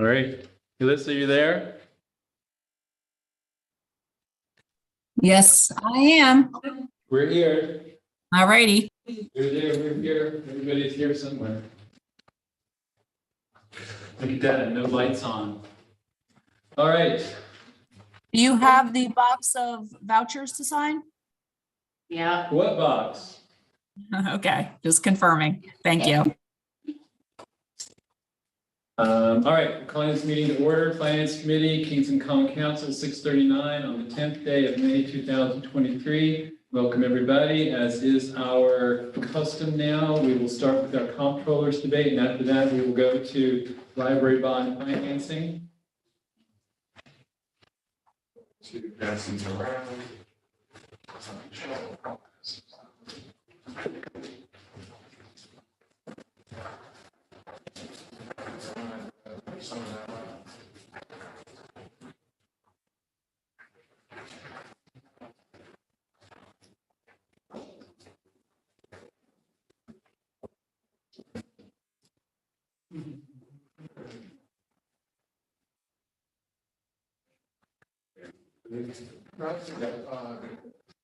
All right. Alyssa, are you there? Yes, I am. We're here. All righty. We're there. We're here. Everybody's here somewhere. Look at that. No lights on. All right. Do you have the box of vouchers to sign? Yeah. What box? Okay, just confirming. Thank you. All right. Calling this meeting to order. Finance Committee, Kingston Common Council, 6:39 on the 10th day of May 2023. Welcome, everybody. As is our custom now, we will start with our comptroller's debate, and after that, we will go to library bond financing. To pass these around.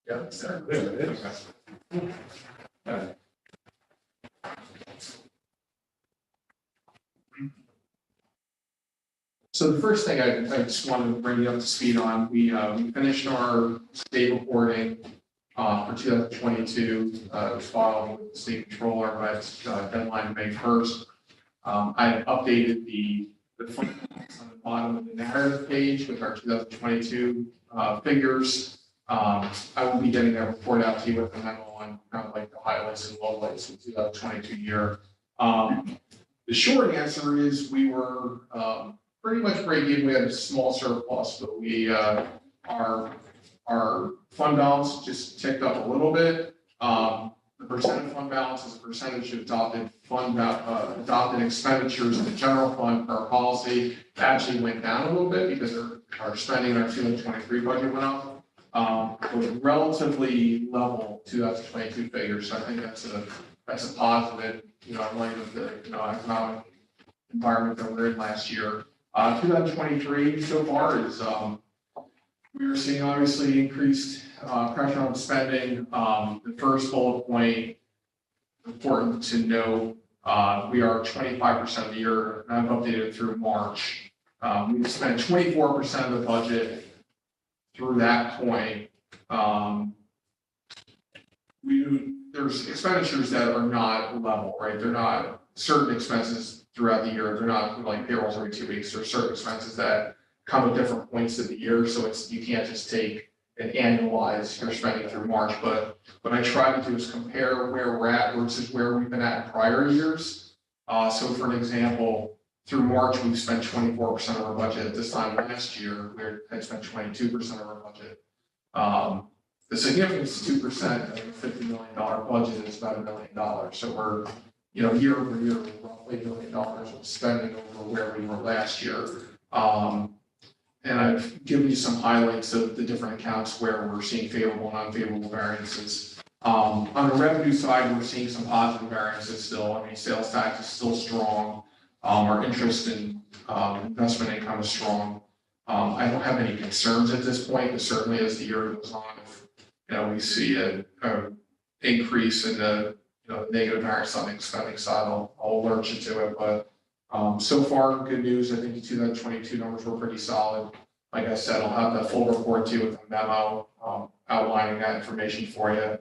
Yeah, so the first thing I just wanted to bring you up to speed on, we finished our state reporting for 2022, filed with the state controller by its deadline May 1st. I updated the fund balance on the bottom of the narrative page with our 2022 figures. I will be getting that report out to you with a memo on kind of like the highlights and lowlights of the 2022 year. The short answer is we were pretty much break even. We had a small surplus, but we our fund balance just ticked up a little bit. The percent of fund balance is a percentage of adopted expenditures in the general fund per policy. It actually went down a little bit because our spending in our 2023 budget went up. It was relatively level 2022 figures. So I think that's a positive, in light of the economic environment that we're in last year. 2023 so far is we are seeing obviously increased pressure on spending. The first bullet point, important to know, we are 25% of the year, and I've updated through March. We've spent 24% of the budget through that point. There's expenditures that are not level, right? They're not certain expenses throughout the year. They're not like payrolls every 2 weeks. There are certain expenses that come at different points of the year. So you can't just take and annualize your spending through March. But what I try to do is compare where we're at versus where we've been at in prior years. So for an example, through March, we've spent 24% of our budget. At this time last year, we had spent 22% of our budget. The significance is 2% of a $50 million budget is about $1 million. So we're, year over year, roughly $1 million of spending over where we were last year. And I've given you some highlights of the different accounts where we're seeing favorable and unfavorable variances. On the revenue side, we're seeing some positive variances still. I mean, sales tax is still strong. Our interest in investment income is strong. I don't have any concerns at this point, but certainly as the year goes on, if we see an increase in the negative variance on the spending side, I'll alert you to it. But so far, good news. I think the 2022 numbers were pretty solid. Like I said, I'll have the full report to you with a memo outlining that information for you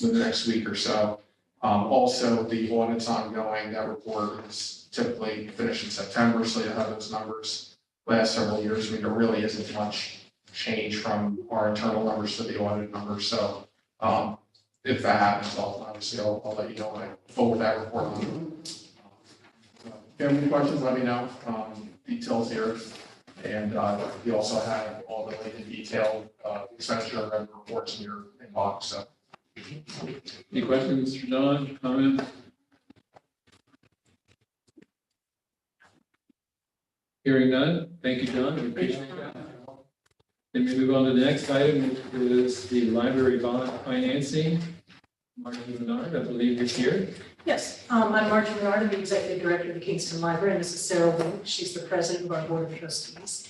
in the next week or so. Also, the audit's ongoing. That report is typically finished in September, so you'll have those numbers last several years. I mean, there really isn't much change from our internal numbers to the audit numbers. So if that happens, I'll let you know when I forward that report on. If you have any questions, let me know. Details here. And you also have all the related detailed expenditure and revenue reports in your inbox. So. Any questions for John? Comments? Hearing none. Thank you, John. We appreciate that. Then we move on to the next item, which is the library bond financing. Margie Menard, I believe is here. Yes, I'm Margie Menard, I'm the Executive Director of the Kingston Library, and this is Sarah Wood. She's the President of our Board of Trustees.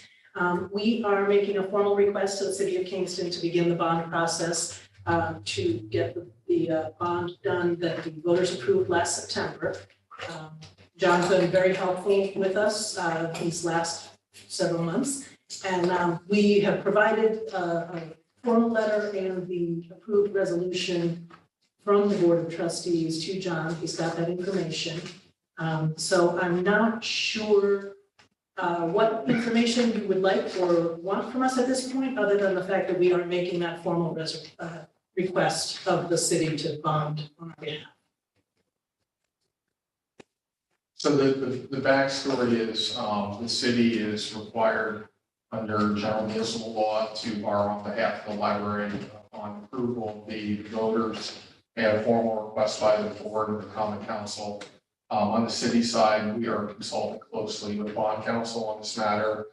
We are making a formal request to the City of Kingston to begin the bond process to get the bond done that the voters approved last September. John's been very helpful with us these last several months, and we have provided a formal letter and the approved resolution from the Board of Trustees to John. He's got that information. So I'm not sure what information you would like or want from us at this point, other than the fact that we are making that formal request of the city to bond on our behalf. So the backstory is, the city is required under general municipal law to borrow on behalf of the library on approval. The voters had a formal request by the board and the common council. On the city side, we are consulting closely with bond counsel on this matter.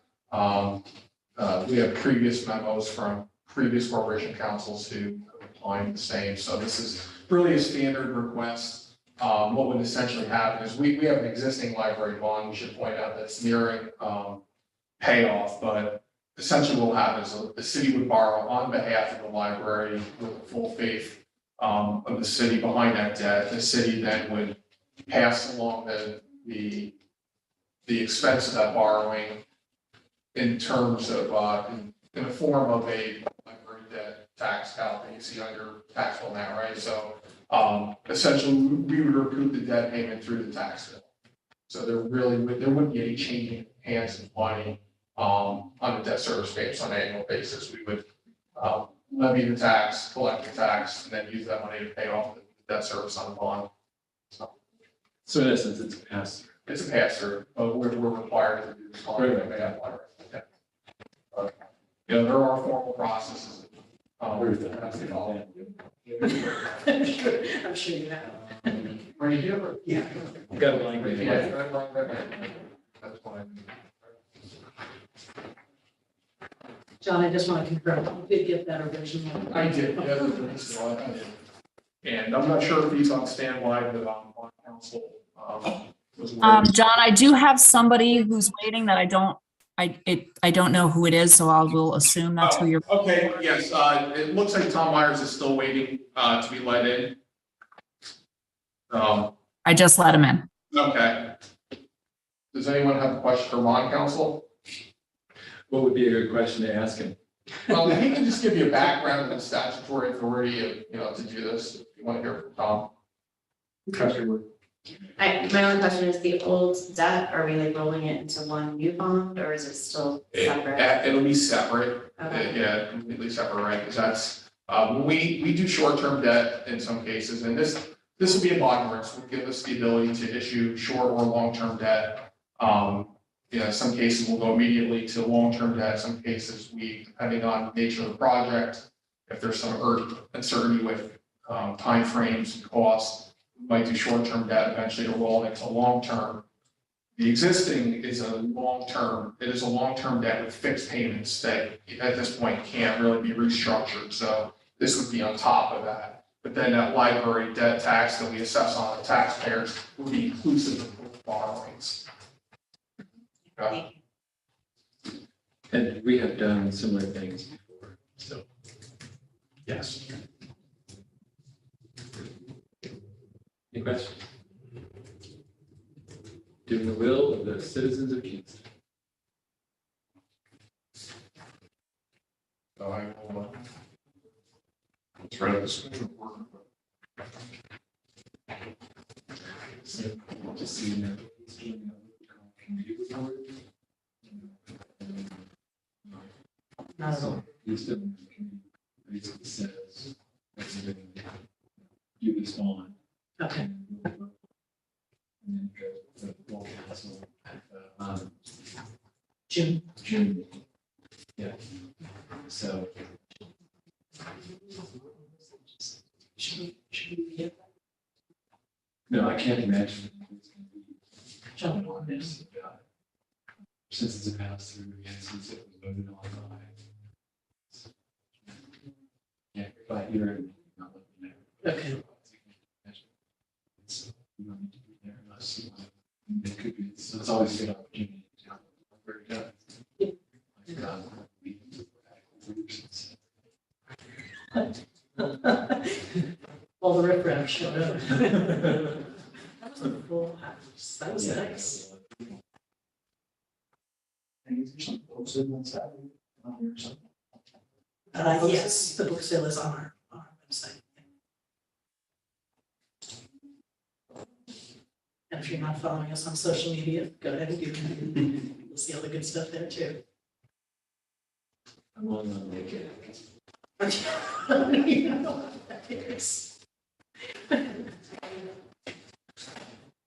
We have previous memos from previous corporation councils who are applying the same. So this is really a standard request. What would essentially happen is we have an existing library bond, we should point out, that's nearing payoff, but essentially what will happen is the city would borrow on behalf of the library with the full faith of the city behind that debt. The city then would pass along the expense of that borrowing in terms of in the form of a library debt tax calc that you see on your tax bill now, right? So essentially we would recoup the debt payment through the tax bill. So there wouldn't be any changing hands of money on the debt service payments on an annual basis. We would levy the tax, collect the tax, and then use that money to pay off the debt service on the bond. So in essence, it's a pass. It's a pass-through, but we're required to do this on behalf of the library. You know, there are formal processes. That's the call. I'm sure you have. Are you here? Yeah. Got a language. That's fine. John, I just want to confirm, you did get that original. I did, yeah, that's what I did. And I'm not sure if he's on standby, but on council. Was John, I do have somebody who's waiting that I don't know who it is, so I will assume that's who you're. Okay, yes, it looks like Tom Myers is still waiting to be let in. I just let him in. Okay. Does anyone have a question for bond counsel? What would be a good question to ask him? Well, he can just give you a background of the statutory authority of, to do this, if you want to hear from Tom. My only question is the old debt, are we like rolling it into one new bond or is it still separate? It'll be separate. Okay. Yeah, completely separate, right? Because that's, we do short-term debt in some cases, and this would be a bond risk, would give us the ability to issue short or long-term debt. Some cases we'll go immediately to long-term debt. Some cases we, depending on the nature of the project, if there's some uncertainty with timeframes and costs, we might do short-term debt eventually to roll into long-term. The existing is a long-term debt with fixed payments that at this point can't really be restructured. So this would be on top of that. But then that library debt tax that we assess on the taxpayers would be inclusive of both borrowings. Thank you. And we have done similar things before, so. Yes. Any questions? Doing the will of the citizens of Kingston. So I will try this. So, just so you know. Not at all. Basically says, do this on. Okay. And then the full council at June. June. Yeah. So. Should we get No, I can't imagine. John on this? Since it's a pass through, and since it was voted on by. Yeah, by hearing, not looking at. Okay. You don't need to be there unless you want. It could be, so it's always a good opportunity to have where it does. All the riffraff showed up. That was a full house. That was nice. Yes, the book sale is on our website. And if you're not following us on social media, go ahead and do that. You'll see all the good stuff there too. I'm on the naked. You know what that is.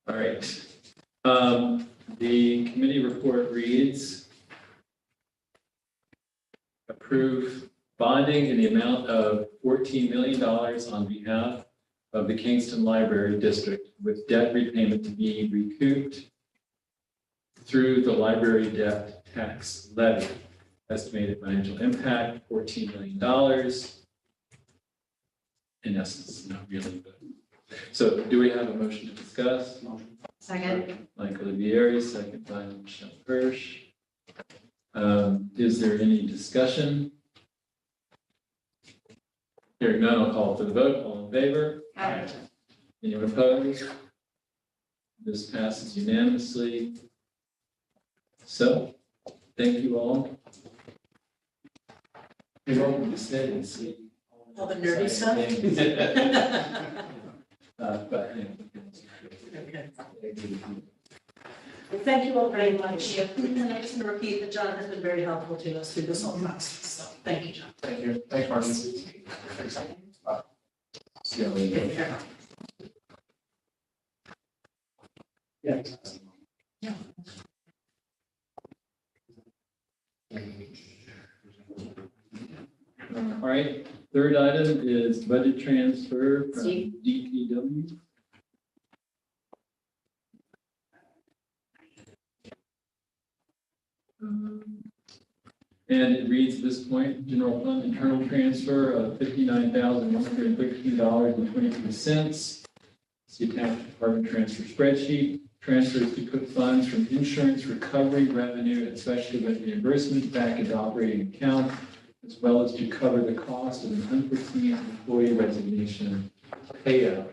All right. The committee report reads, approve bonding in the amount of $14 million on behalf of the Kingston Library District with debt repayment to be recouped through the library debt tax levy. Estimated financial impact, $14 million. In essence, not really, but. So do we have a motion to discuss? Second. Michael Vieri, second by Michelle Hirsch. Is there any discussion? Hearing none, I'll call for the vote. All in favor? Aye. Anyone opposed? This passes unanimously. So, thank you all. You're welcome to stay and see. All the nerdy stuff? But, Okay. Well, thank you all very much. And I just want to repeat that John has been very helpful to us through this whole process. So thank you, John. Thank you. Thanks, Martin. see how we go. Yeah. All right, third item is budget transfer from Steve? DPW. And it reads at this point, general fund internal transfer of $59,113.23. See attached department transfer spreadsheet, transfers to put funds from insurance recovery revenue and special event reimbursements back into operating account, as well as to cover the cost of an unforeseen employee resignation payout.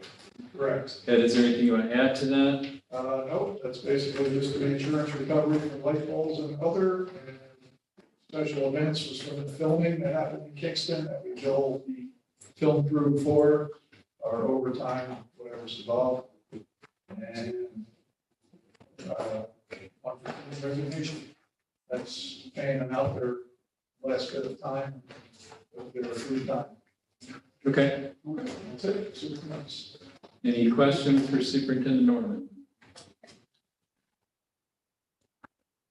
Correct. Ed, is there anything you want to add to that? No, that's basically just the insurance recovery from light poles and other. And special events was from the filming that happened in Kingston that we billed the film crew for, our overtime, whatever's involved. And unforeseen resignation. That's paying them out their last bit of time, their free time. Okay. That's it. Super nice. Any questions for Superintendent Norman?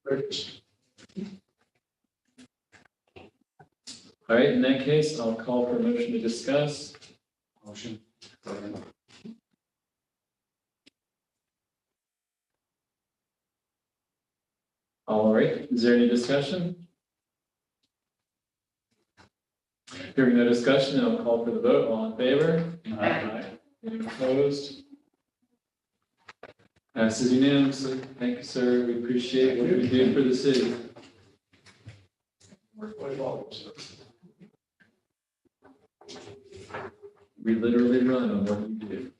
Great. All right, in that case, I'll call for a motion to discuss. Motion. All right, is there any discussion? Hearing no discussion, I'll call for the vote. All in favor? Aye. Anyone opposed? Passes unanimously. Thank you, sir. We appreciate what you do for the city. Work quite well. We literally run on what you do.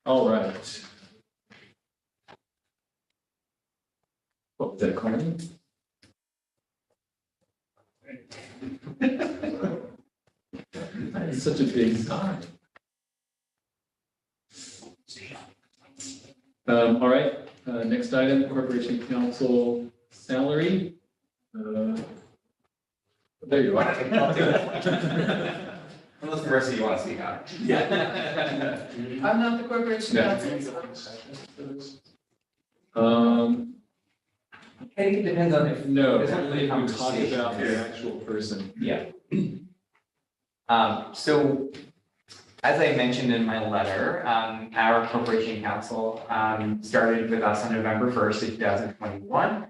All right. What was that, Carmen? That is such a big sign. All right, next item, Corporation Council salary. There you are. Unless the rest of you want to speak out. Yeah. I'm not the corporation counsel. I think it depends on if. No, There's only if we talk conversation about the here. actual person. Yeah. So as I mentioned in my letter, our corporation council started with us on November 1st of 2021.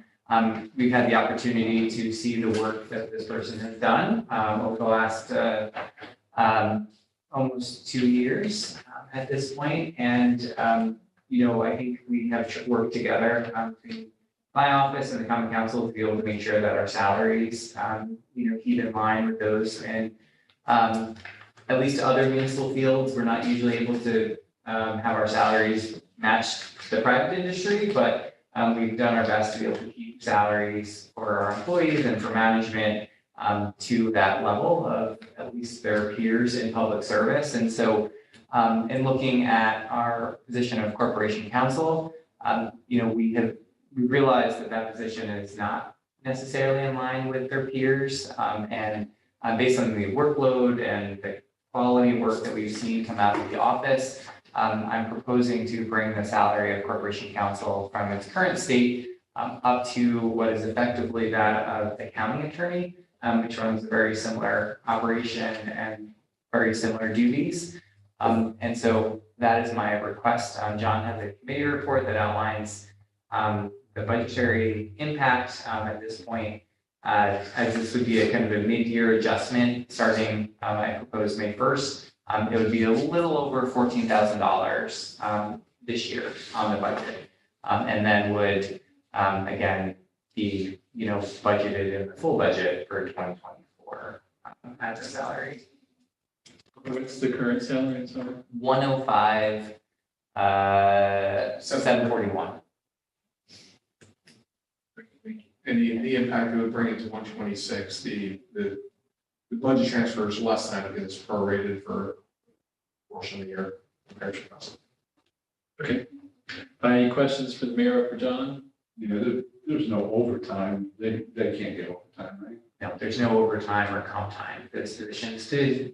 We've had the opportunity to see the work that this person has done over the last almost 2 years. at this point, and, I think we have worked together, between my office and the common council to be able to make sure that our salaries, keep in line with those. And at least other municipal fields, we're not usually able to have our salaries match the private industry, but we've done our best to be able to keep salaries for our employees and for management to that level of at least their peers in public service. And so in looking at our position of corporation counsel, we realized that that position is not necessarily in line with their peers. And based on the workload and the quality of work that we've seen come out of the office, I'm proposing to bring the salary of corporation counsel from its current state up to what is effectively that of the county attorney, which runs a very similar operation and very similar duties. And so that is my request. John has a committee report that outlines the budgetary impact at this point, as this would be a kind of a mid-year adjustment starting, I propose May 1st. It would be a little over $14,000 this year on the budget, and then would again be budgeted in the full budget for 2024 as a salary. What's the current salary? Sorry. 105, 741. And the impact it would bring it to 126, the budget transfer is less than that because it's prorated for a portion of the year compared to us. Okay. Any questions for the mayor or for John? There's no overtime. They can't get overtime, right? No, there's no overtime or comp time for this position. This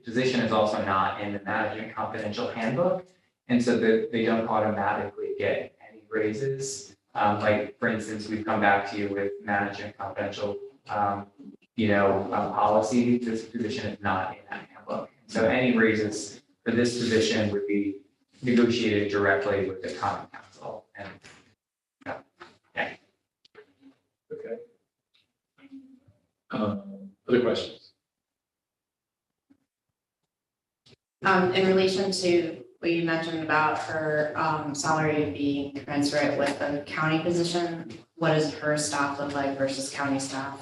position is also not in the management confidential handbook. And so they don't automatically get any raises. Like, for instance, we've come back to you with management confidential, policy. This position is not in that handbook. So any raises for this position would be negotiated directly with the common council. And Okay. Other questions? In relation to what you mentioned about her salary being commensurate with the county position, what does her staff look like versus county staff?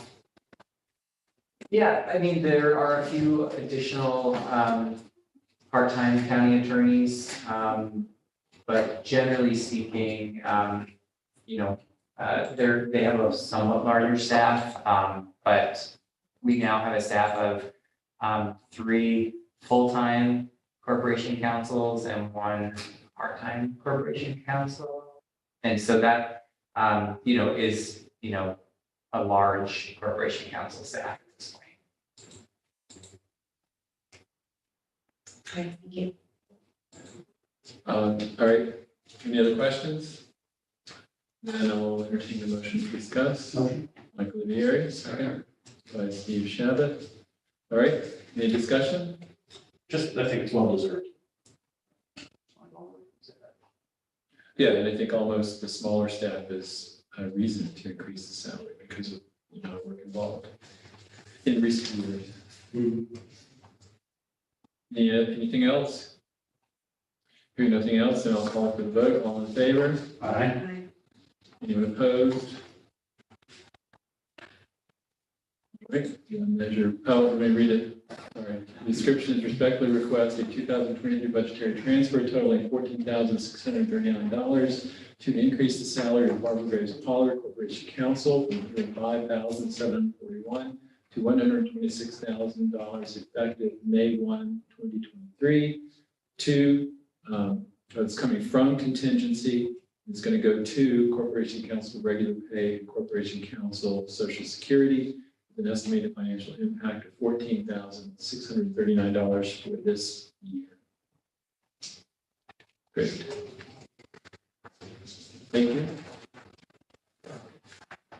yeah, I mean, there are a few additional part-time county attorneys, but generally speaking, they have a somewhat larger staff, but we now have a staff of 3 full-time corporation counsels and 1 part-time corporation counsel. And so that, is, a large corporation counsel staff at this point. Okay, thank you. All right. Any other questions? Then I'll entertain the motion to discuss. Michael Vieri, second by Steve Shabbat. All right. Any discussion? I think it's well deserved. Yeah, and I think almost the smaller staff is a reason to increase the salary because of, work involved in recent years. Anything else? Hearing nothing else, then I'll call for the vote. All in favor? Aye. Anyone opposed? Wait, measure, let me read it. All right. The description is respectfully request a 2023 budgetary transfer totaling $14,639 to increase the salary of Barbara Graves Pollard, Corporation Counsel, from $105,741 to $126,000 effective May 1, 2023. It's coming from contingency. It's going to go to Corporation Counsel regular pay and Corporation Counsel Social Security, with an estimated financial impact of $14,639 for this year. Great. Thank you.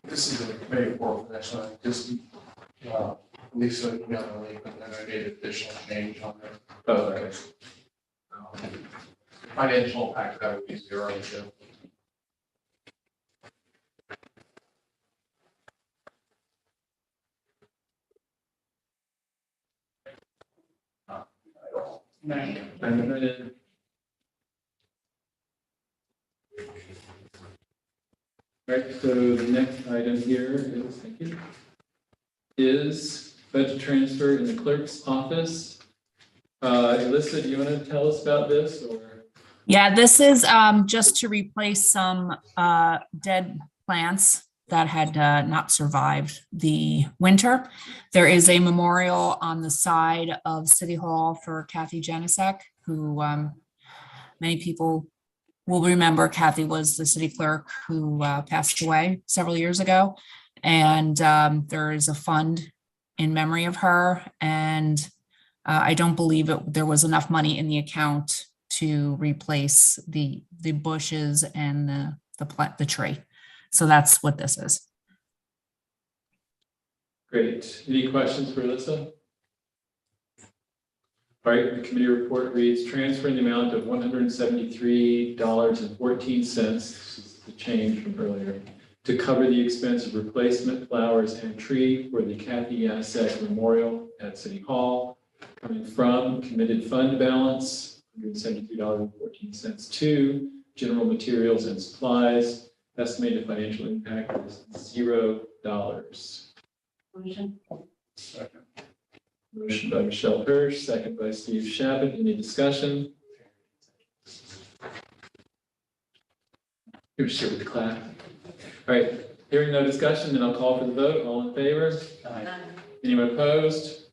This is a committee report for next one. Just Lisa emailed me, and then I made additional change on there. Oh, okay. Financial impact, that would be 0 too. All right, so the next item here is, thank you, is budget transfer in the clerk's office. Alyssa, do you want to tell us about this or? Yeah, this is just to replace some dead plants that had not survived the winter. There is a memorial on the side of City Hall for Kathy Janisek, who many people will remember. Kathy was the city clerk who passed away several years ago. And there is a fund in memory of her. And I don't believe there was enough money in the account to replace the bushes and the tree. So that's what this is. Great. Any questions for Alyssa? All right, the committee report reads transfer in the amount of $173.14, this is the change from earlier, to cover the expense of replacement flowers and tree for the Kathy Yanisek Memorial at City Hall, coming from committed fund balance, $173.14, to general materials and supplies. Estimated financial impact is $0. Motion. Second. Motion by Michelle Hirsch, second by Steve Shabbat. Any discussion? Here, share with the clap. All right, hearing no discussion, then I'll call for the vote. All in favor? Anyone opposed?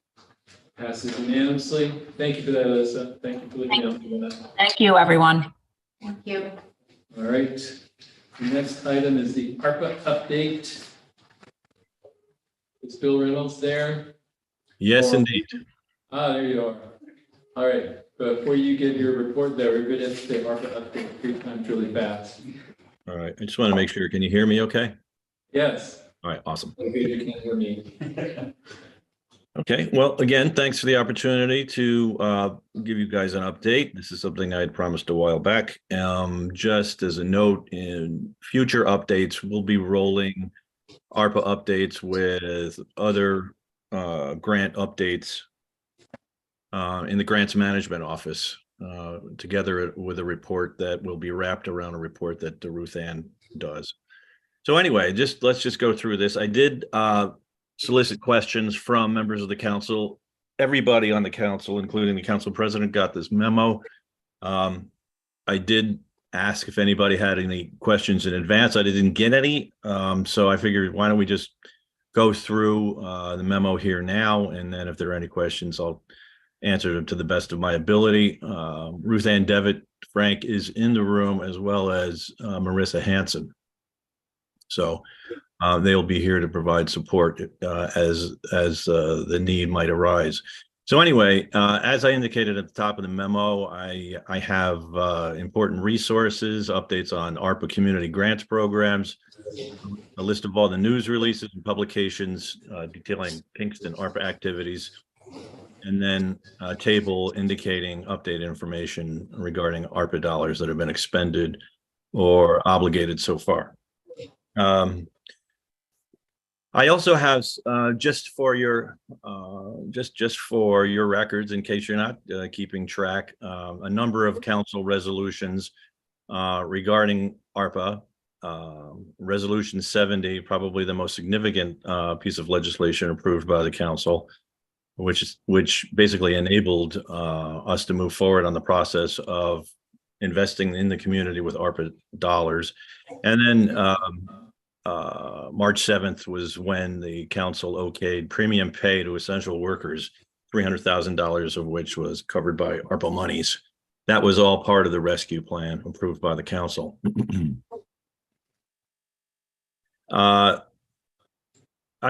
Passes unanimously. Thank you for that, Alyssa. Thank you for looking out for that. Thank you, everyone. Thank you. All right. The next item is the ARPA update. Is Bill Reynolds there? Yes, indeed. Ah, there you are. All right. Before you give your report, though, we're going to have to say ARPA update 3 times really fast. All right. I just want to make sure. Can you hear me okay? Yes. All right. Awesome. Okay, you can't hear me. Okay. Well, again, thanks for the opportunity to give you guys an update. This is something I had promised a while back. Just as a note, in future updates, we'll be rolling ARPA updates with other grant updates in the grants management office, together with a report that will be wrapped around a report that Ruth Ann does. So anyway, let's just go through this. I did solicit questions from members of the council. Everybody on the council, including the council president, got this memo. I did ask if anybody had any questions in advance. I didn't get any. So I figured, why don't we just go through the memo here now, and then if there are any questions, I'll answer them to the best of my ability. Ruth Ann Devitt Frank is in the room, as well as Marissa Hanson. So they'll be here to provide support as the need might arise. So anyway, as I indicated at the top of the memo, I have important resources, updates on ARPA community grants programs, a list of all the news releases and publications detailing Kingston ARPA activities, and then a table indicating updated information regarding ARPA dollars that have been expended or obligated so far. I also have just for your records, in case you're not keeping track, a number of council resolutions regarding ARPA. Resolution 70, probably the most significant piece of legislation approved by the council, which basically enabled us to move forward on the process of investing in the community with ARPA dollars. And then March 7th was when the council okayed premium pay to essential workers, $300,000 of which was covered by ARPA monies. That was all part of the rescue plan approved by the council. I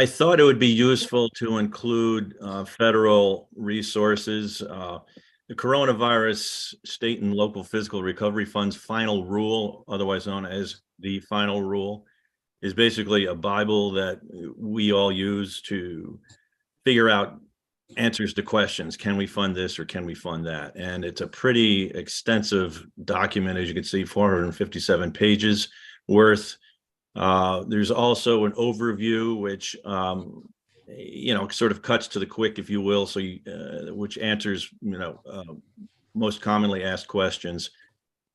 thought it would be useful to include federal resources. The coronavirus state and local fiscal recovery funds final rule, otherwise known as the final rule, is basically a Bible that we all use to figure out answers to questions. Can we fund this or can we fund that? And it's a pretty extensive document, as you can see, 457 pages worth. There's also an overview, which, sort of cuts to the quick, if you will, so which answers, most commonly asked questions.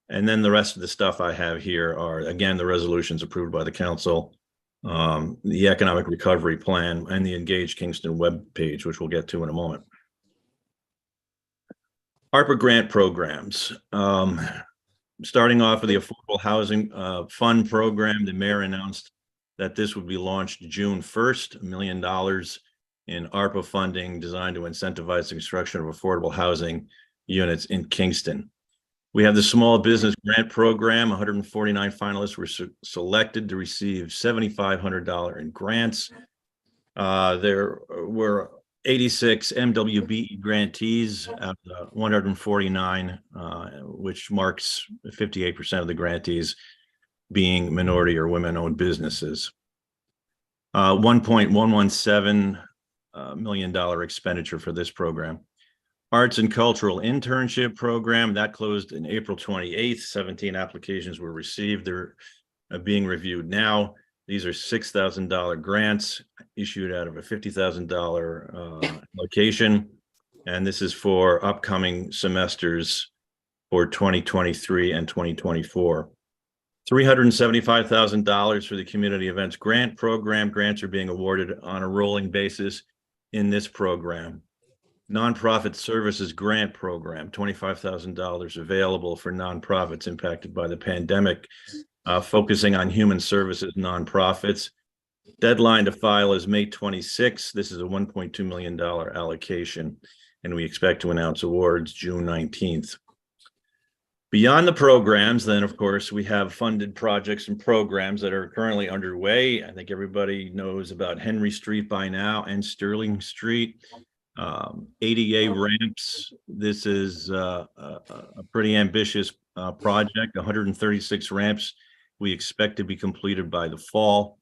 And then the rest of the stuff I have here are, again, the resolutions approved by the council, the economic recovery plan, and the Engage Kingston webpage, which we'll get to in a moment. ARPA grant programs. Starting off with the Affordable Housing Fund program, the mayor announced that this would be launched June 1st, $1 million in ARPA funding designed to incentivize the construction of affordable housing units in Kingston. We have the Small Business Grant Program. 149 finalists were selected to receive $7,500 in grants. There were 86 MWBE grantees out of 149, which marks 58% of the grantees being minority or women-owned businesses. $1.117 million expenditure for this program. Arts and Cultural Internship Program, that closed in April 28th. 17 applications were received. They're being reviewed now. These are $6,000 grants issued out of a $50,000 allocation. And this is for upcoming semesters for 2023 and 2024. $375,000 for the Community Events Grant Program. Grants are being awarded on a rolling basis in this program. Nonprofit Services Grant Program, $25,000 available for nonprofits impacted by the pandemic, focusing on human services nonprofits. Deadline to file is May 26th. This is a $1.2 million allocation, and we expect to announce awards June 19th. Beyond the programs, then, of course, we have funded projects and programs that are currently underway. I think everybody knows about Henry Street by now and Sterling Street. ADA ramps. This is a pretty ambitious project, 136 ramps we expect to be completed by the fall.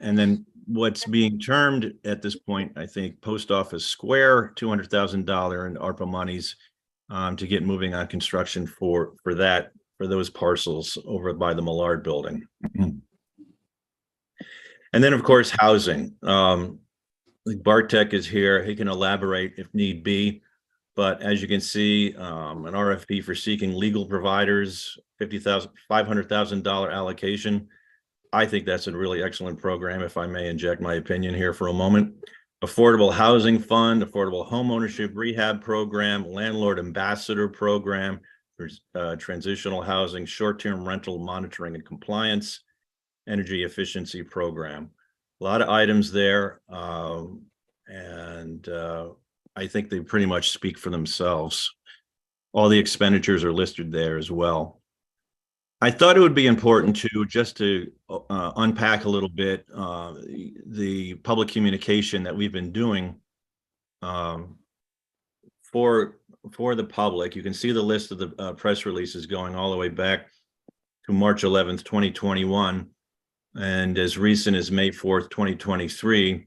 And then what's being termed at this point, I think, Post Office Square, $200,000 in ARPA monies to get moving on construction for those parcels over by the Millard building. And then, of course, housing. Bartek is here. He can elaborate if need be. But as you can see, an RFP for seeking legal providers, $500,000 allocation. I think that's a really excellent program, if I may inject my opinion here for a moment. Affordable Housing Fund, Affordable Homeownership Rehab Program, Landlord Ambassador Program, Transitional Housing, Short-Term Rental Monitoring and Compliance, Energy Efficiency Program. A lot of items there, and I think they pretty much speak for themselves. All the expenditures are listed there as well. I thought it would be important to unpack a little bit the public communication that we've been doing for the public. You can see the list of the press releases going all the way back to March 11th, 2021. And as recent as May 4th, 2023,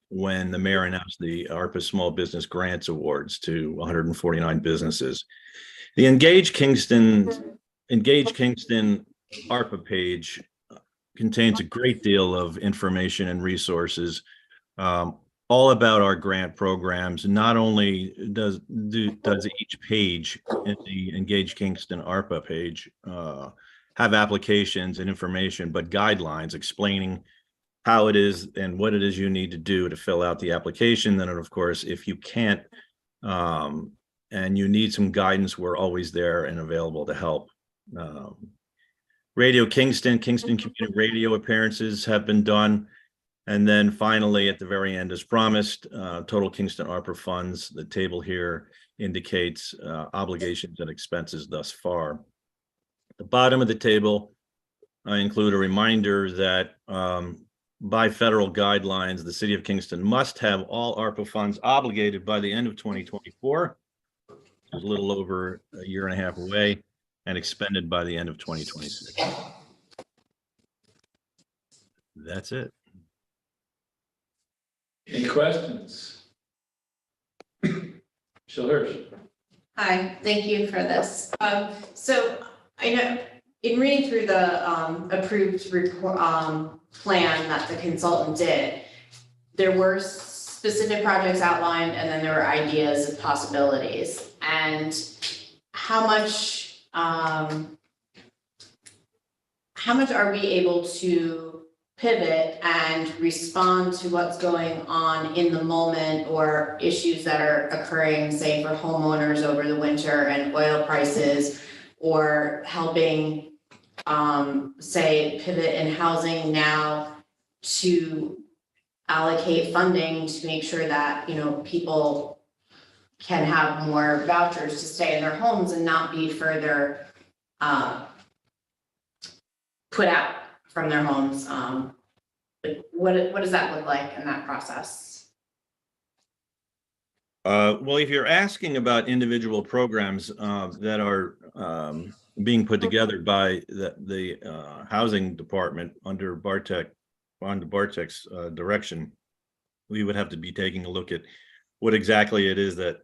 when the mayor announced the ARPA Small Business Grants Awards to 149 businesses. The Engage Kingston ARPA page contains a great deal of information and resources all about our grant programs. Not only does each page in the Engage Kingston ARPA page have applications and information, but guidelines explaining how it is and what it is you need to do to fill out the application. Then, of course, if you can't and you need some guidance, we're always there and available to help. Radio Kingston Community Radio appearances have been done. And then finally, at the very end, as promised, total Kingston ARPA funds. The table here indicates obligations and expenses thus far. At the bottom of the table, I include a reminder that by federal guidelines, the city of Kingston must have all ARPA funds obligated by the end of 2024, which is a little over a year and a half away, and expended by the end of 2026. That's it. Any questions? Jill Hirsch. Hi, thank you for this. So I know in reading through the approved report plan that the consultant did, there were specific projects outlined and then there were ideas and possibilities. And how much how much are we able to pivot and respond to what's going on in the moment or issues that are occurring, say for homeowners over the winter and oil prices, or helping, say, pivot in housing now to allocate funding to make sure that, people can have more vouchers to stay in their homes and not be further put out from their homes. What does that look like in that process? Well, if you're asking about individual programs that are being put together by the housing department under Bartek's direction, we would have to be taking a look at what exactly it is that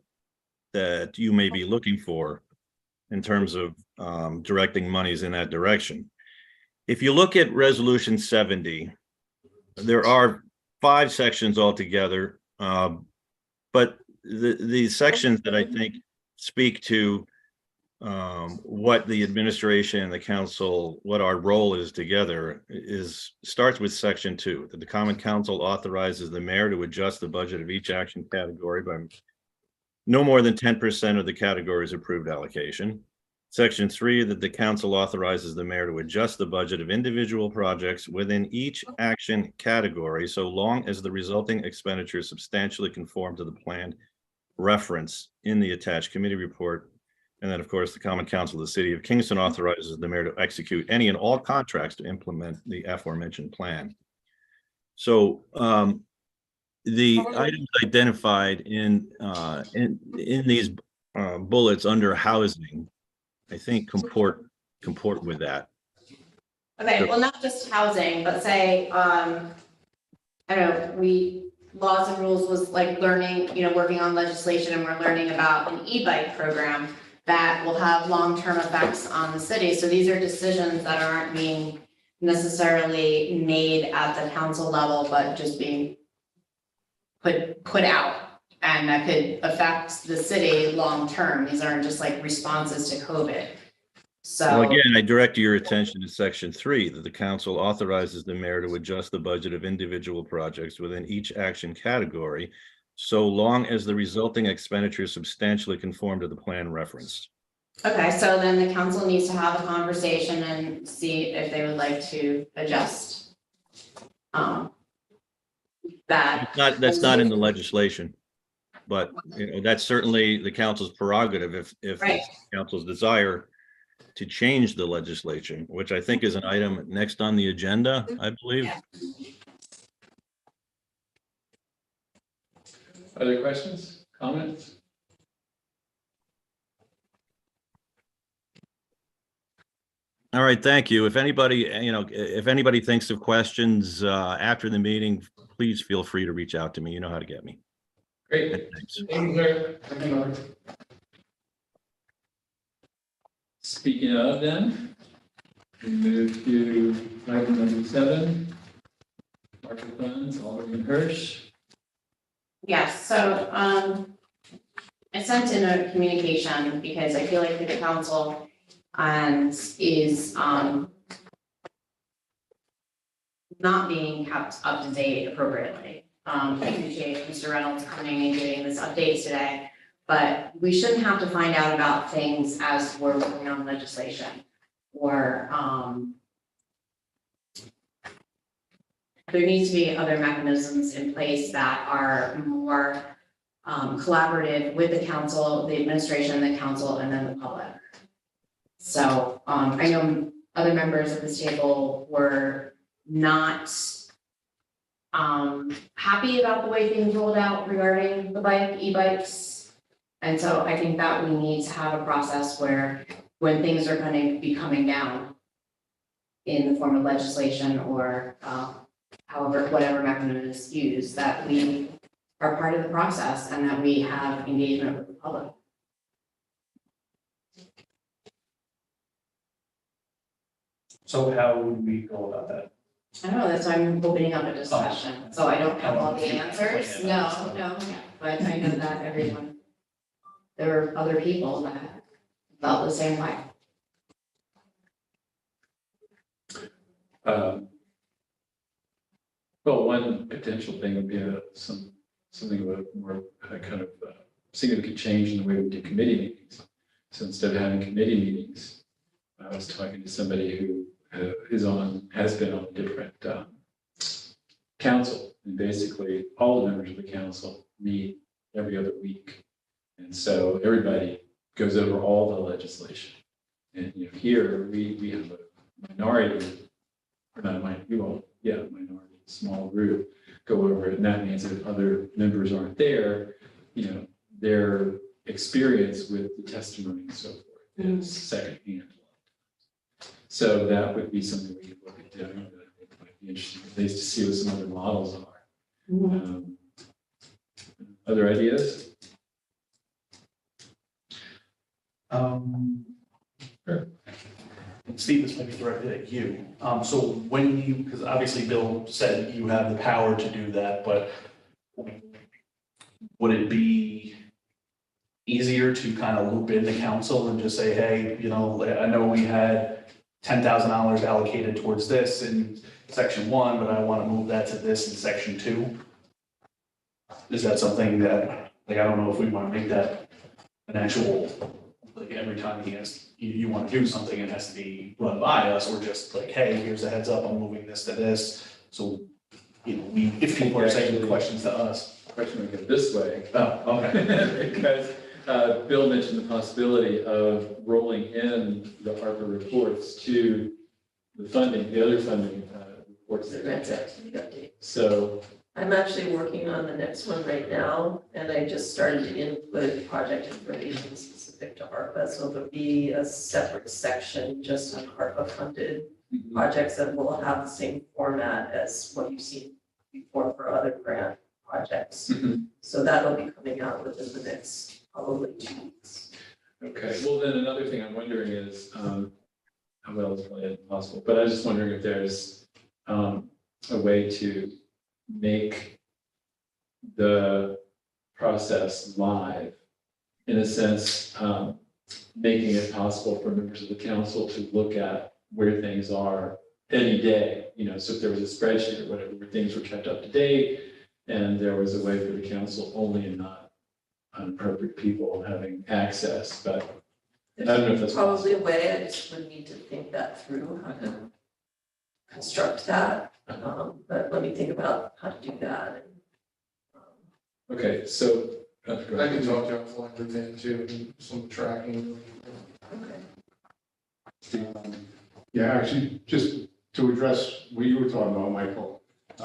you may be looking for in terms of directing monies in that direction. If you look at Resolution 70, there are 5 sections altogether, but the sections that I think speak to what the administration and the council, what our role is together, starts with Section 2, that the Common Council authorizes the mayor to adjust the budget of each action category by no more than 10% of the category's approved allocation. Section 3, that the council authorizes the mayor to adjust the budget of individual projects within each action category so long as the resulting expenditures substantially conform to the planned reference in the attached committee report. And then, of course, the Common Council of the City of Kingston authorizes the mayor to execute any and all contracts to implement the aforementioned plan. So the items identified in these bullets under housing, I think comport with that. Okay, well, not just housing, but say, I don't know, laws and rules was like learning, working on legislation, and we're learning about an e-bike program that will have long-term effects on the city. So these are decisions that aren't being necessarily made at the council level, but just being put out, and that could affect the city long-term. These aren't just like responses to COVID. So well, again, I direct your attention to Section 3, that the council authorizes the mayor to adjust the budget of individual projects within each action category, so long as the resulting expenditures substantially conform to the plan referenced. okay, so then the council needs to have a conversation and see if they would like to adjust that. That's not in the legislation, but that's certainly the council's prerogative if Right. it's the council's desire to change the legislation, which I think is an item next on the agenda, I believe. Yeah. Other questions, comments? All right, thank you. If anybody, if anybody thinks of questions after the meeting, please feel free to reach out to me. You know how to get me. Great. Thanks. Speaking of then, we move to item number 7, market funds, Alderman Hirsch. Yes, so I sent in a communication because I feel like the council is not being kept up to date appropriately. I appreciate Mr. Reynolds coming and giving this update today, but we shouldn't have to find out about things as we're working on legislation or there needs to be other mechanisms in place that are more collaborative with the council, the administration, the council, and then the public. So I know other members of this table were not happy about the way things rolled out regarding the e-bikes. And so I think that we need to have a process where when things are going to be coming down in the form of legislation or however, whatever mechanism is used, that we are part of the process and that we have engagement with the public. So how would we go about that? I don't know, that's why I'm opening up a discussion, so I don't have all the answers, no, but I know that there are other people that felt the same way. Well, one potential thing would be something of a more kind of significant change in the way we do committee meetings. So instead of having committee meetings, I was talking to somebody who has been on a different council. And basically, all the members of the council meet every other week. And so everybody goes over all the legislation. And here we have a minority, or not a minority, minority, small group go over it. And that means if other members aren't there, their experience with the testimony and so forth is secondhand. So that would be something we could look at doing. That I think might be interesting, at least to see what some other models are. Other ideas? Sure. Steve, this might be directed at you. So when you, because obviously Bill said you have the power to do that, but would it be easier to kind of loop in the council and just say, hey, I know we had $10,000 allocated towards this in section 1, but I want to move that to this in section 2? Is that something that, I don't know if we want to make that an actual, every time you want to do something, it has to be run by us, or just hey, here's a heads up, I'm moving this to this. So, if people are saying questions to us. Question would go this way. Oh, okay. Because Bill mentioned the possibility of rolling in the ARPA reports to the other funding reports. That's actually the update. So I'm actually working on the next one right now, and I just started to input project information specific to ARPA. So there'll be a separate section just on ARPA funded projects that will have the same format as what you've seen before for other grant projects. So that'll be coming out within the next probably 2 weeks. okay, well then another thing I'm wondering is, well, it's probably impossible, but I was just wondering if there's a way to make the process live, in a sense, making it possible for members of the council to look at where things are any day. So if there was a spreadsheet or whatever, where things were kept up to date, and there was a way for the council only and not inappropriate people having access, but I don't know if that's Probably a way. I just would need to think that through, how to construct that. But let me think about how to do that. okay. So I can talk to you offline with that too, and some tracking. Okay. Yeah, actually, just to address what you were talking about, Michael, I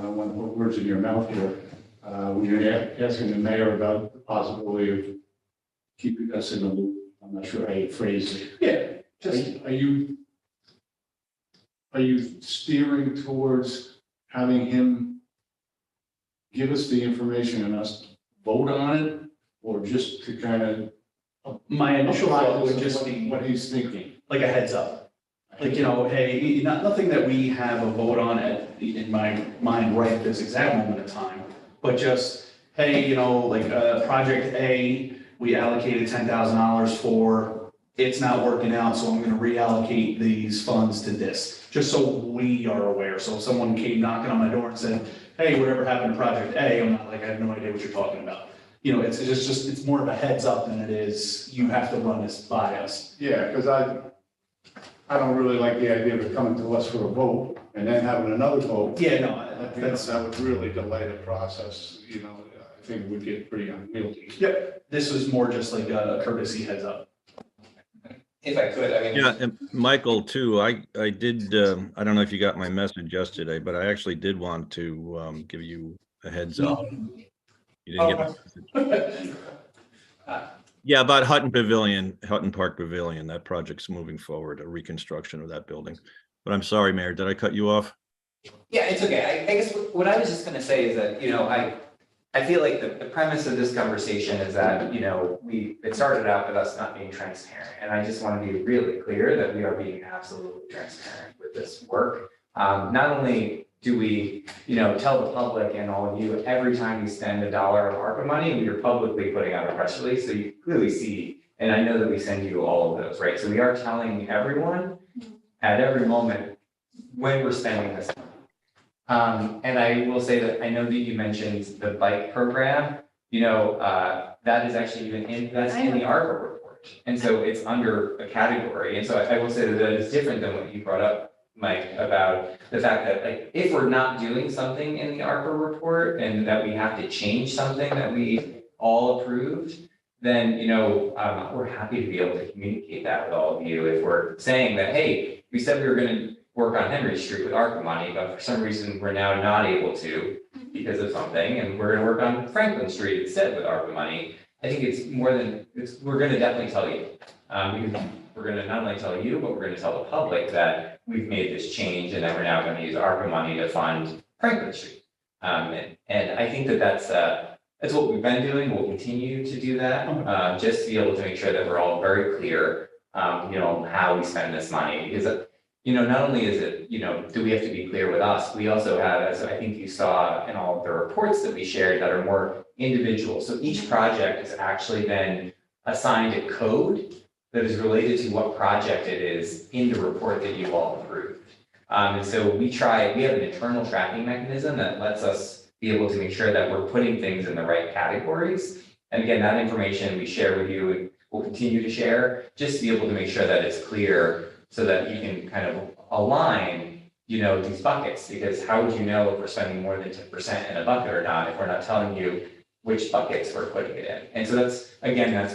want to put words in your mouth here. When you're asking the mayor about the possibility of keeping us in the loop, I'm not sure how you phrase it. Yeah, Are you steering towards having him give us the information and us vote on it, or just to kind of my initial thought would apprise us just of be what he's thinking? like a heads up. Hey, nothing that we have a vote on in my mind right at this exact moment in time, but just, hey, project A, we allocated $10,000 for, it's not working out, so I'm gonna reallocate these funds to this, just so we are aware. So if someone came knocking on my door and said, hey, whatever happened to project A, I'm not I have no idea what you're talking about. It's more of a heads up than it is, you have to run this by us. Yeah, because I don't really like the idea of it coming to us for a vote and then having another vote. Yeah, no, That would really delay the process, I think it would get pretty unwieldy. Yep, this was more just like a courtesy heads up. If I could, Yeah, and Michael too, I did, I don't know if you got my message yesterday, but I actually did want to give you a heads up. You didn't get my message. Yeah, about Hutton Park Pavilion, that project's moving forward, a reconstruction of that building. But I'm sorry, Mayor, did I cut you off? Yeah, it's okay. I guess what I was just gonna say is that, I feel like the premise of this conversation is that, it started out with us not being transparent. And I just want to be really clear that we are being absolutely transparent with this work. Not only do we, tell the public and all of you, every time we spend $1 of ARPA money, we are publicly putting out a press release, so you clearly see, and I know that we send you all of those, right? So we are telling everyone at every moment when we're spending this money. And I will say that I know that you mentioned the bike program, that is actually that's in the ARPA report. And so it's under a category. And so I will say that is different than what you brought up, Mike, about the fact that like, if we're not doing something in the ARPA report and that we have to change something that we all approved, then, we're happy to be able to communicate that with all of you. If we're saying that, hey, we said we were gonna work on Henry Street with ARPA money, but for some reason, we're now not able to because of something, and we're gonna work on Franklin Street instead with ARPA money. I think it's we're gonna definitely tell you. Because we're gonna not only tell you, but we're gonna tell the public that we've made this change and that we're now gonna use ARPA money to fund Franklin Street. And I think that that's what we've been doing, we'll continue to do that, just to be able to make sure that we're all very clear, how we spend this money, because not only is it, do we have to be clear with us, we also have, as I think you saw in all of the reports that we shared that are more individual. So each project has actually been assigned a code that is related to what project it is in the report that you all approved. And so we have an internal tracking mechanism that lets us be able to make sure that we're putting things in the right categories. And again, that information we share with you and we'll continue to share, just to be able to make sure that it's clear so that you can kind of align, these buckets, because how would you know if we're spending more than 10% in a bucket or not if we're not telling you which buckets we're putting it in? And so that's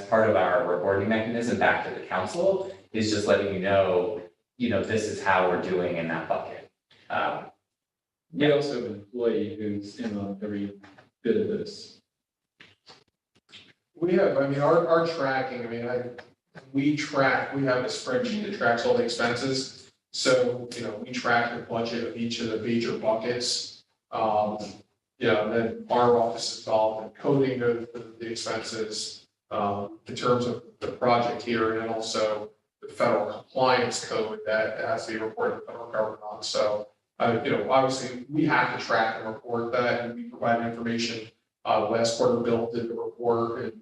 part of our reporting mechanism back to the council, is just letting this is how we're doing in that bucket. We also have an employee who's in on every bit of this. We have, our tracking, we have a spreadsheet that tracks all the expenses. So, we track the budget of each of the major buckets. And then our office is involved in coding the expenses, in terms of the project here, and then also the federal compliance code that has to be reported to the federal government on. So, obviously, we have to track and report that, and we provide information. Last quarter, Bill did the report, and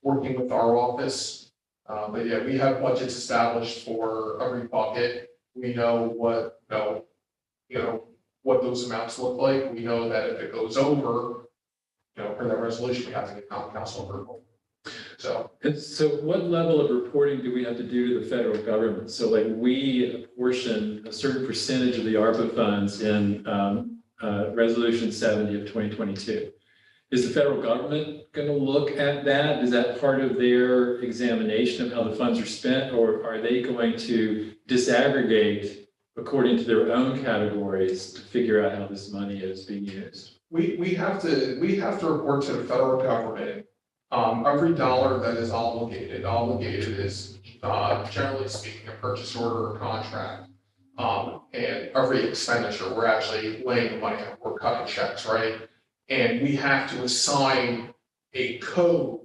working with our office. But yeah, we have budgets established for every bucket. We know what those amounts look like. We know that if it goes over, for that resolution, we have to get common council approval. So what level of reporting do we have to do to the federal government? So like we apportion a certain percentage of the ARPA funds in resolution 70 of 2022. Is the federal government going to look at that? Is that part of their examination of how the funds are spent, or are they going to disaggregate according to their own categories to figure out how this money is being used? we have to report to the federal government. Every dollar that is obligated is generally speaking a purchase order or contract. And every expenditure, we're actually laying the money out, we're cutting checks, right? And we have to assign a code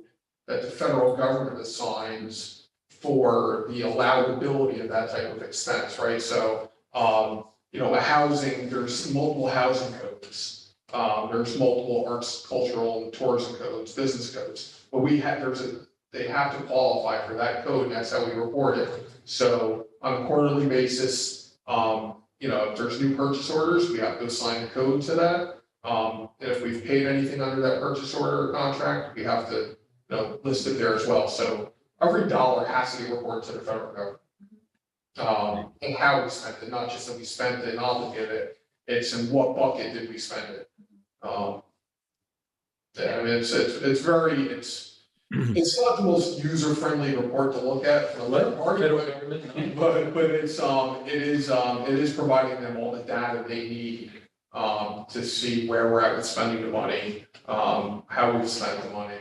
that the federal government assigns for the allowability of that type of expense, right? So, a housing, there's multiple housing codes. There's multiple arts, cultural, and tourism codes, business codes. But they have to qualify for that code, and that's how we report it. So on a quarterly basis, if there's new purchase orders, we have to assign a code to that. And if we've paid anything under that purchase order or contract, we have to, list it there as well. So every dollar has to be reported to the federal government. And how we spent it, not just that we spent it and obligated it, it's in what bucket did we spend it. It's not the most user-friendly report to look at from the third party, but it is providing them all the data they need to see where we're at with spending the money, how we've spent the money,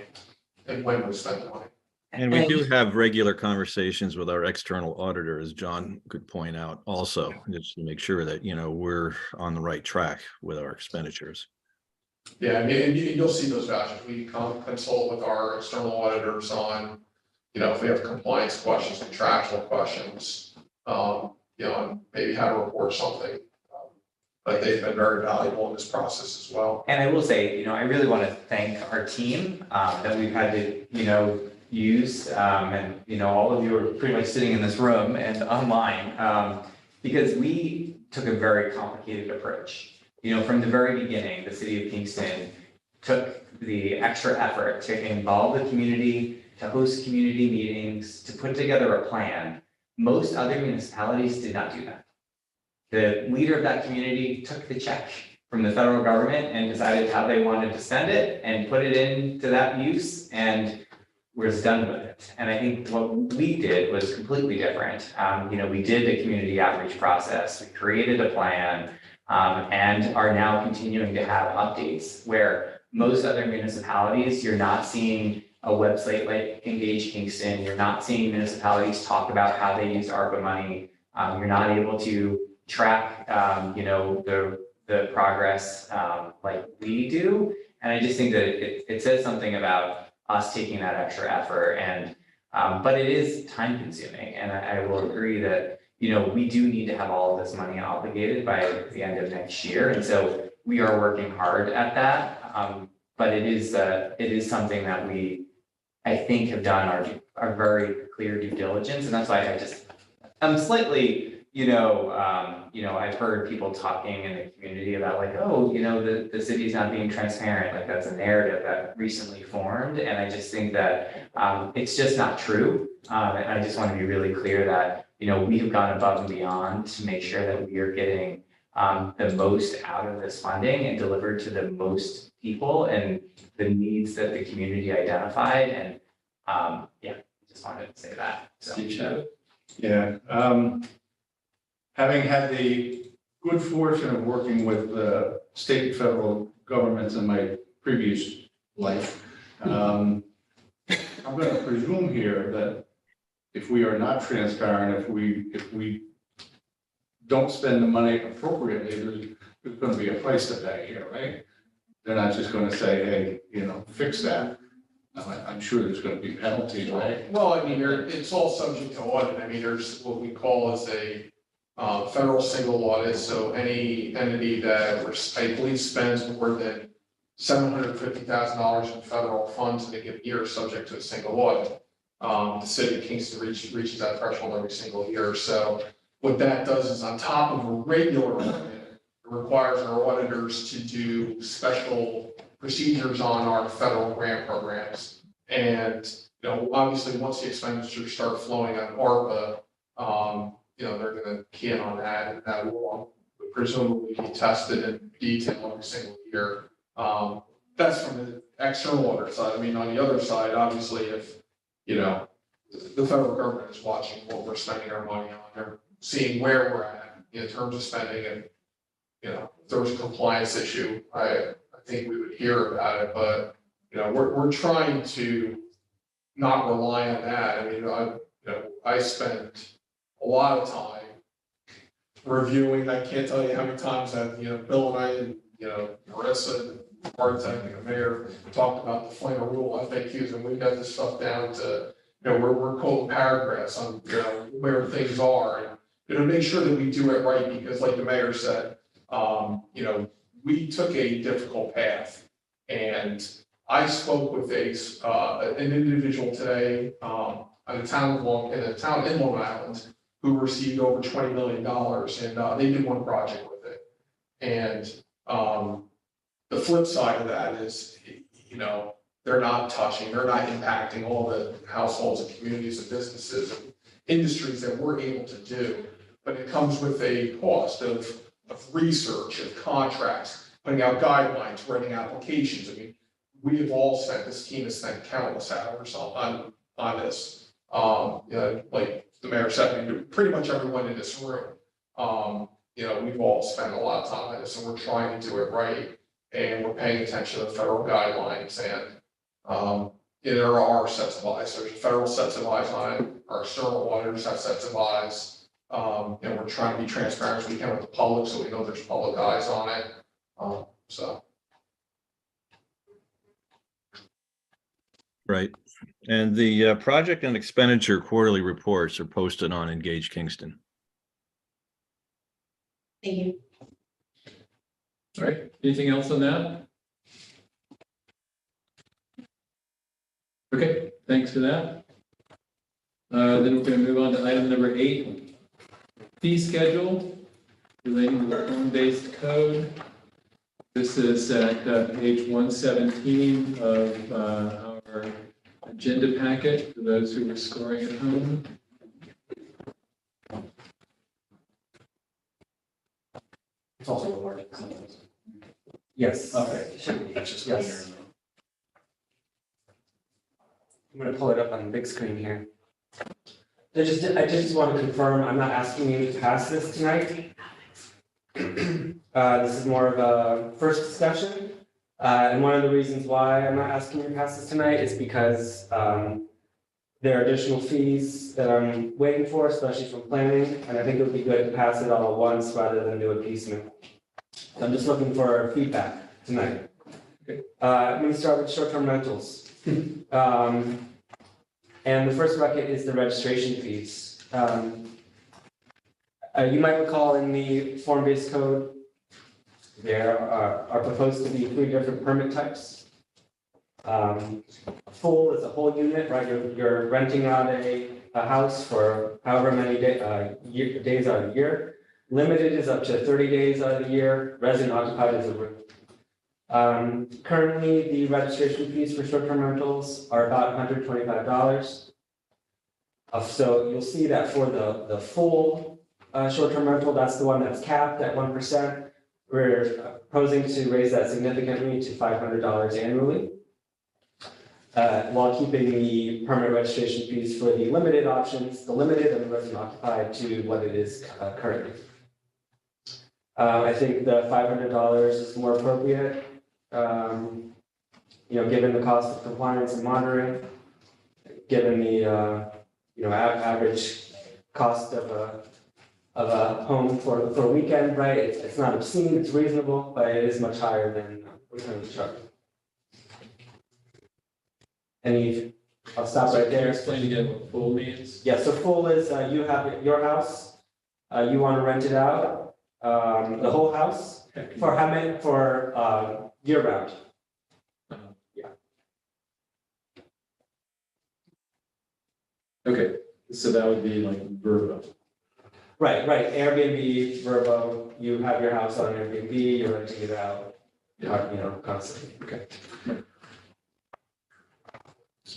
and when we spent the money. And we do have regular conversations with our external auditor, as John could point out also, just to make sure that, we're on the right track with our expenditures. Yeah, and you'll see those vouchers. We consult with our external auditors on, if we have compliance questions, contractual questions, and maybe how to report something. But they've been very valuable in this process as well. And I will say, I really want to thank our team that we've had to, use, and, you know, all of you are pretty much sitting in this room and online, because we took a very complicated approach. You know, from the very beginning, the city of Kingston took the extra effort to involve the community, to host community meetings, to put together a plan. Most other municipalities did not do that. The leader of that community took the check from the federal government and decided how they wanted to spend it and put it into that use and was done with it. And I think what we did was completely different. You know, we did the community outreach process, we created a plan, and are now continuing to have updates where most other municipalities, you're not seeing a website like Engage Kingston, you're not seeing municipalities talk about how they used ARPA money. You're not able to track, you know, the progress like we do. And I just think that it says something about us taking that extra effort and, but it is time consuming. And I will agree that, you know, we do need to have all of this money obligated by the end of next year. And so we are working hard at that. But it is something that we, I think, have done our very clear due diligence. And that's why I'm slightly, you know, I've heard people talking in the community about like, oh, you know, the city's not being transparent. Like that's a narrative that recently formed. And I just think that it's just not true. And I just want to be really clear that, you know, we have gone above and beyond to make sure that we are getting the most out of this funding and delivered to the most people and the needs that the community identified. And yeah, just wanted to say that. So. Yeah, having had the good fortune of working with the state and federal governments in my previous life, I'm going to presume here that if we are not transparent, if we don't spend the money appropriately, there's going to be a price to pay here, right? They're not just going to say, hey, you know, fix that. I'm sure there's going to be penalties, right? Well, I mean, it's all subject to audit. I mean, there's what we call as a federal single audit. So any entity that I believe spends more than $750,000 in federal funds in a given year is subject to a single audit. The city of Kingston reaches that threshold every single year. So what that does is on top of a regular audit, it requires our auditors to do special procedures on our federal grant programs. And, you know, obviously, once the expenditures start flowing on ARPA, you know, they're gonna key in on that, and that will presumably be tested in detail every single year. That's from the external audit side. I mean, on the other side, obviously, if, you know, the federal government is watching what we're spending our money on, they're seeing where we're at in terms of spending, and, you know, if there was a compliance issue, I think we would hear about it, but, you know, we're trying to not rely on that. I mean, I spend a lot of time reviewing. I can't tell you how many times I've, you know, Bill and I, and, you know, Marissa, and Martin, and the mayor talked about the final rule FAQs, and we got this stuff down to, you know, we're quoting paragraphs on, you know, where things are, and, you know, make sure that we do it right, because like the mayor said, you know, we took a difficult path, and I spoke with an individual today, in a town in Long Island, who received over $20 million, and they did one project with it. And the flip side of that is, you know, they're not impacting all the households and communities and businesses and industries that we're able to do. But it comes with a cost of research, of contracts, putting out guidelines, writing applications. I mean, this team has spent countless hours on this. You know, like the mayor said, I mean, pretty much everyone in this room, you know, we've all spent a lot of time on this, and we're trying to do it right, and we're paying attention to the federal guidelines, and there are sets of eyes. There's federal sets of eyes on it. Our external auditors have sets of eyes, and we're trying to be transparent as we can with the public, so we know there's public eyes on it. So. Right. And the project and expenditure quarterly reports are posted on Engage Kingston. Thank you. All right, anything else on that? Okay, thanks for that. Then we're going to move on to item number 8, fee schedule relating to the form-based code. This is at page 117 of our agenda packet for those who were scoring at home. It's also a large. Yes. Okay. Yes. I'm gonna pull it up on the big screen here. I just want to confirm, I'm not asking you to pass this tonight. This is more of a first discussion. And one of the reasons why I'm not asking you to pass this tonight is because there are additional fees that I'm waiting for, especially from planning, and I think it would be good to pass it all at once rather than do it piecemeal. So I'm just looking for feedback tonight. I'm gonna start with short-term rentals. And the first bucket is the registration fees. You might recall in the form-based code, there are proposed to be 3 different permit types. Full is a whole unit, right? You're renting out a house for however many days out of the year. Limited is up to 30 days out of the year. Resident occupied is a room. Currently, the registration fees for short-term rentals are about $125. So you'll see that for the full short-term rental, that's the one that's capped at 1%. We're proposing to raise that significantly to $500 annually, while keeping the permit registration fees for the limited options, the limited and the resident occupied, to what it is currently. I think the $500 is more appropriate. Given the cost of compliance and monitoring, given the average cost of a home for a weekend, right? It's not obscene, it's reasonable, but it is much higher than we're currently charging. I'll stop right there. Explain again what full means. Yeah, so full is you have your house, you want to rent it out, the whole house for how many, for year round. Yeah. Okay, so that would be like Verbo. Right. Airbnb, Verbo, you have your house on Airbnb, you're renting it out, constantly. Okay.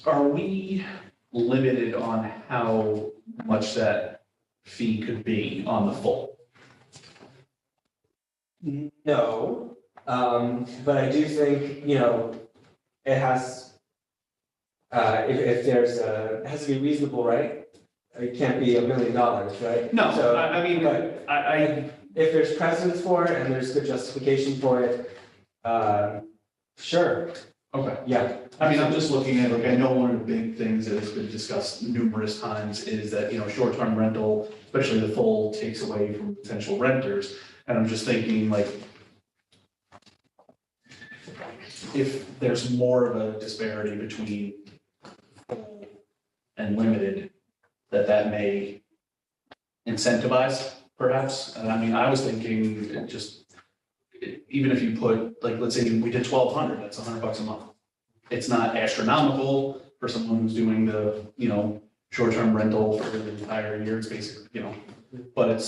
Are we limited on how much that fee could be on the full? No, but I do think, it has, if there's it has to be reasonable, right? It can't be $1 million, right? No, So, I mean, but I, if there's precedence for it and there's good justification for it, sure, okay. yeah. I mean, I'm just looking at, I know one of the big things that has been discussed numerous times is that, short-term rental, especially the full, takes away from potential renters. And I'm just thinking like, if there's more of a disparity between full and limited, that may incentivize perhaps. And I mean, I was thinking even if you put, like, let's say we did 1,200, that's $100 a month. It's not astronomical for someone who's doing the, short-term rental for the entire year. It's basically, but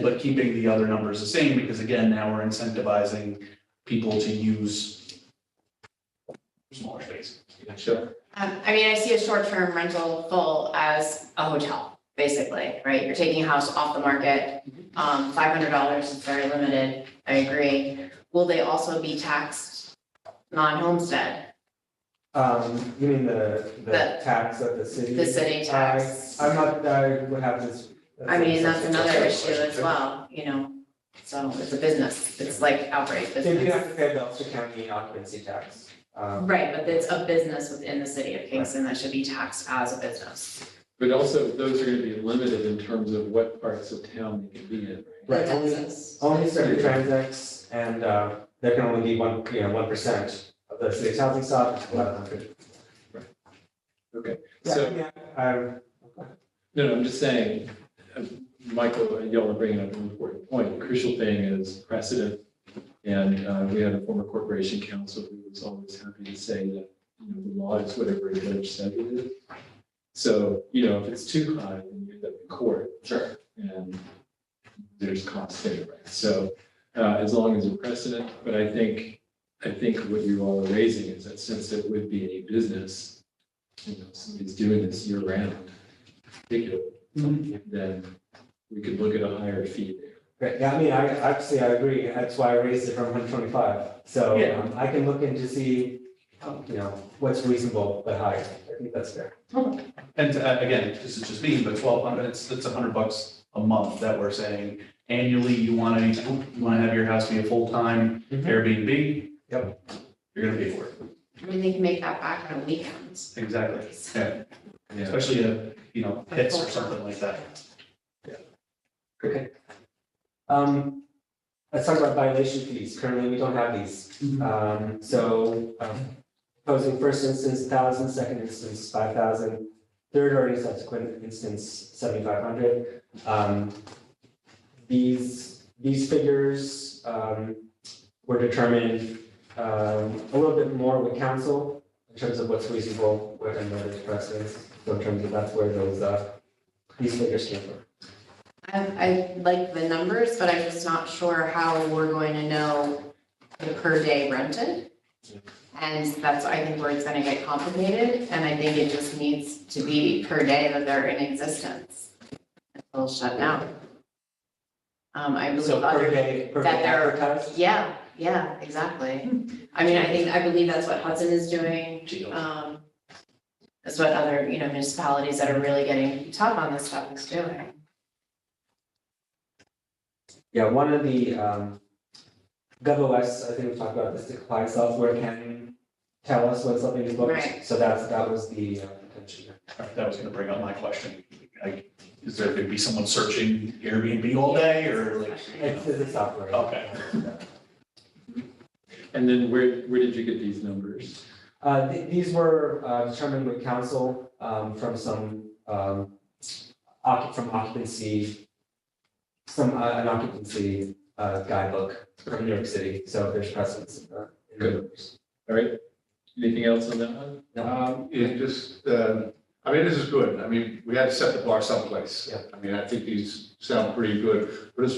but keeping the other numbers the same, because again, now we're incentivizing people to use smaller space. Sure. I see a short-term rental full as a hotel, basically, right? You're taking a house off the market. $500 is very limited. I agree. Will they also be taxed non-homestead? You mean the The- tax of the city? The city tax? I'm not, I would have this. That's another issue as well, so it's a business. It's like outright They do have business. to pay the Ulster County occupancy tax. Right, but it's a business within the city of Kingston that should be taxed as a business. But also, those are going to be limited in terms of what parts of town they can be in, right? Right, only certain transects, and there can only be 1% of the city's housing stock, which is 1,100. Okay, Yeah, so, yeah, I'm just saying, Michael, y'all are bringing up an important point. The crucial thing is precedent. And we had a former corporation counsel who was always happy to say that the law is whatever the judge said it is. So, if it's too high, then you end up in court. Sure. And there's cost anyway. So, as long as a precedent, but I think what you all are raising is that since it would be any business, somebody's doing this year round, particularly, then we could look at a higher fee there. Right, yeah, I mean, I agree, that's why I raised it from 125, so Yeah. I can look into see, what's reasonable but high, I think that's fair. And again, this is just me, but 1,200, it's $100 a month that we're saying annually, you want to have your house be a full-time Airbnb? Yep. You're gonna pay for it. I mean, they can make that back on weekends. Exactly. So, Yeah. Especially pits or something like that. Okay. Let's talk about violation fees, currently we don't have these, proposing first instance 1,000, second instance 5,000, third or any subsequent instance 7,500. These figures were determined a little bit more with council in terms of what's reasonable and what is precedence. So in terms of that's where these figures came from. I like the numbers, but I'm just not sure how we're going to know the per day rented. And that's, I think, where it's gonna get complicated, and I think it just needs to be per day that they're in existence. Until shut down. I believe So per other, day that they're- advertised? yeah, I mean, I believe that's what Hudson is doing. That's what other, municipalities that are really getting tough on this stuff is doing. Yeah, one of the GovOS, I think we talked about this, the compliance software can tell us when something is booked. Right. So that was the intention. That was gonna bring up my question. Is there gonna be someone searching Airbnb all day or like? It's software. Okay. And then where did you get these numbers? These were determined with council from some occupancy, an occupancy guidebook from New York City. So there's precedence in the numbers. All right, anything else on that one? This is good. I mean, we had to set the bar someplace. Yeah. I mean, I think these sound pretty good, but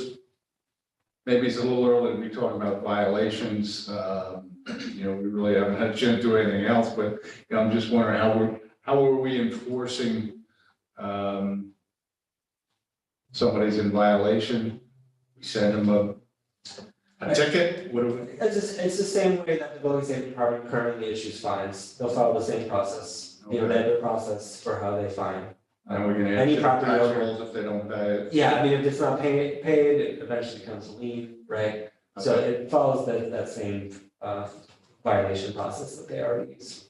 maybe it's a little early to be talking about violations. We really haven't had a chance to do anything else, but, I'm just wondering how are we enforcing, somebody's in violation? We send them a ticket? What do we? It's the same way that the building safety department currently issues fines. They'll follow the same process, they have a process for how they fine. And we're gonna Any have property tax owner- rolls if they don't pay it. Yeah, I mean, if it's not paid, it eventually becomes a lien, right? So it follows that same violation process that they already use.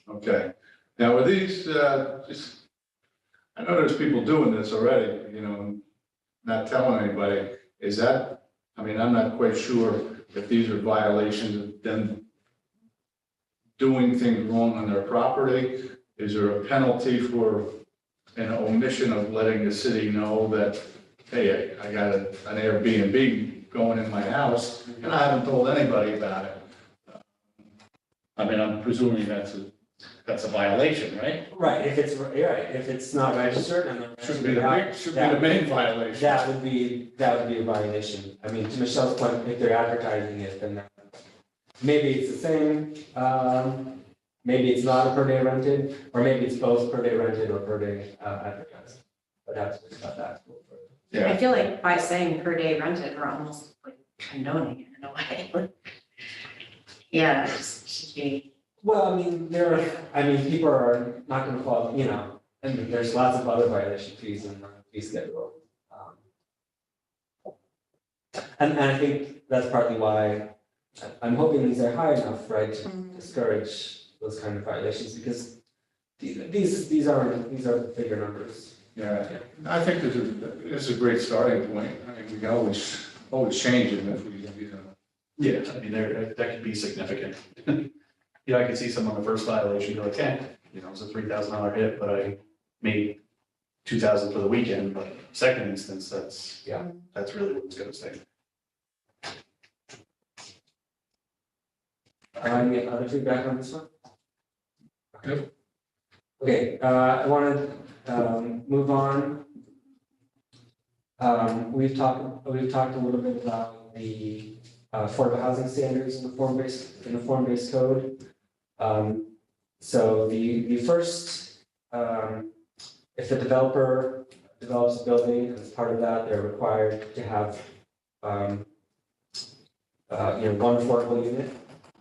Okay, now are these, I know there's people doing this already, not telling anybody, I'm not quite sure if these are violations of them doing things wrong on their property. Is there a penalty for an omission of letting the city know that, hey, I got an Airbnb going in my house, and I haven't told anybody about it? I'm presuming that's a violation, right? Right, if it's not registered and. Should be the main violation. That would be a violation. I mean, to Michelle's point, if they're advertising it, then maybe it's the same, maybe it's not a per day rented, or maybe it's both per day rented or per day advertised. But that's about that. I feel like by saying per day rented, we're almost like condoning it in a way. Yeah, it just should be. Well, people are not gonna fall, and there's lots of other violation fees in the fee schedule. And I think that's partly why I'm hoping these are high enough, right, to discourage those kind of violations, because these are the bigger numbers. Yeah, I think this is a great starting point. I mean, we can always change it if we, Yeah, that could be significant. I could see someone on the first violation, you're like, it's a $3,000 hit, but I made $2,000 for the weekend, but second instance, that's really what it's gonna say. Any other feedback on this one? Good. Okay, I want to move on. We've talked a little bit about the affordable housing standards in the form-based code. So the first, if the developer develops a building, and as part of that, they're required to have one affordable unit.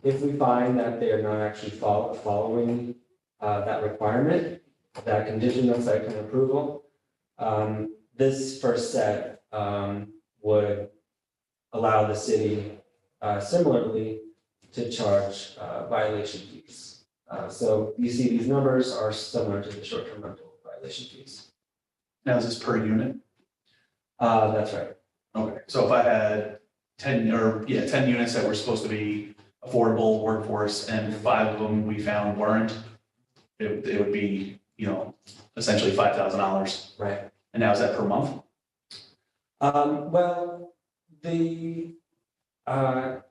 If we find that they are not actually following that requirement, that condition of site plan approval, this first set would allow the city similarly to charge violation fees. So you see these numbers are similar to the short-term rental violation fees. Now, is this per unit? That's right. Okay, so if I had 10 units that were supposed to be affordable workforce and 5 of them we found weren't, it would be, essentially $5,000. Right. And now is that per month? Well, the per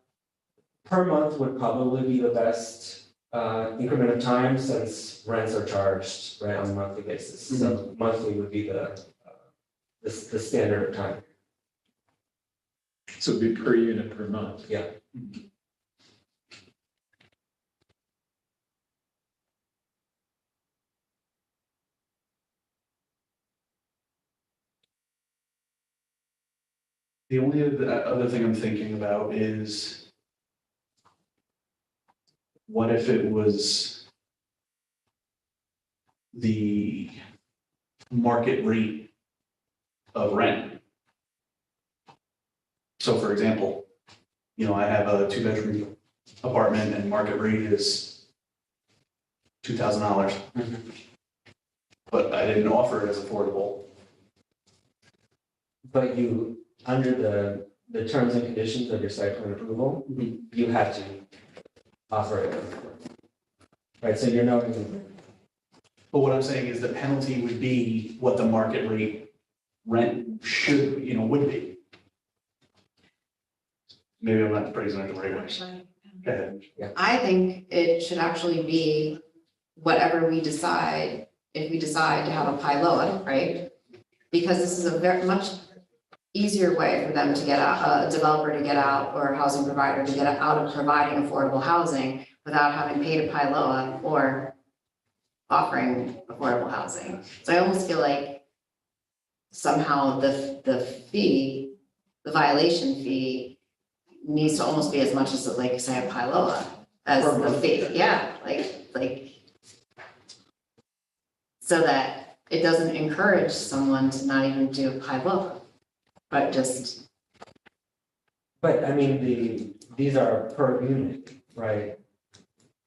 month would probably be the best increment of time since rents are charged right on a monthly basis. So monthly would be the standard of time. So it'd be per unit per month. Yeah. The only other thing I'm thinking about is what if it was the market rate of rent? So for example, I have a 2-bedroom apartment and market rate is $2,000. But I didn't offer it as affordable. But you, under the terms and conditions of your site plan approval, you had to offer it. Right, so you're noting. But what I'm saying is the penalty would be what the market rate rent should, would be. Maybe I'm not phrasing it the right way. Go ahead. I think it should actually be whatever we decide, if we decide to have a pilot, right? Because this is a very much easier way for them to get out, a developer to get out, or a housing provider to get out of providing affordable housing without having paid a pilot or offering affordable housing. So I almost feel like somehow the fee, the violation fee, needs to almost be as much as like say a pilot as the fee. Yeah, like so that it doesn't encourage someone to not even do a pilot, but just. But I mean, these are per unit, right?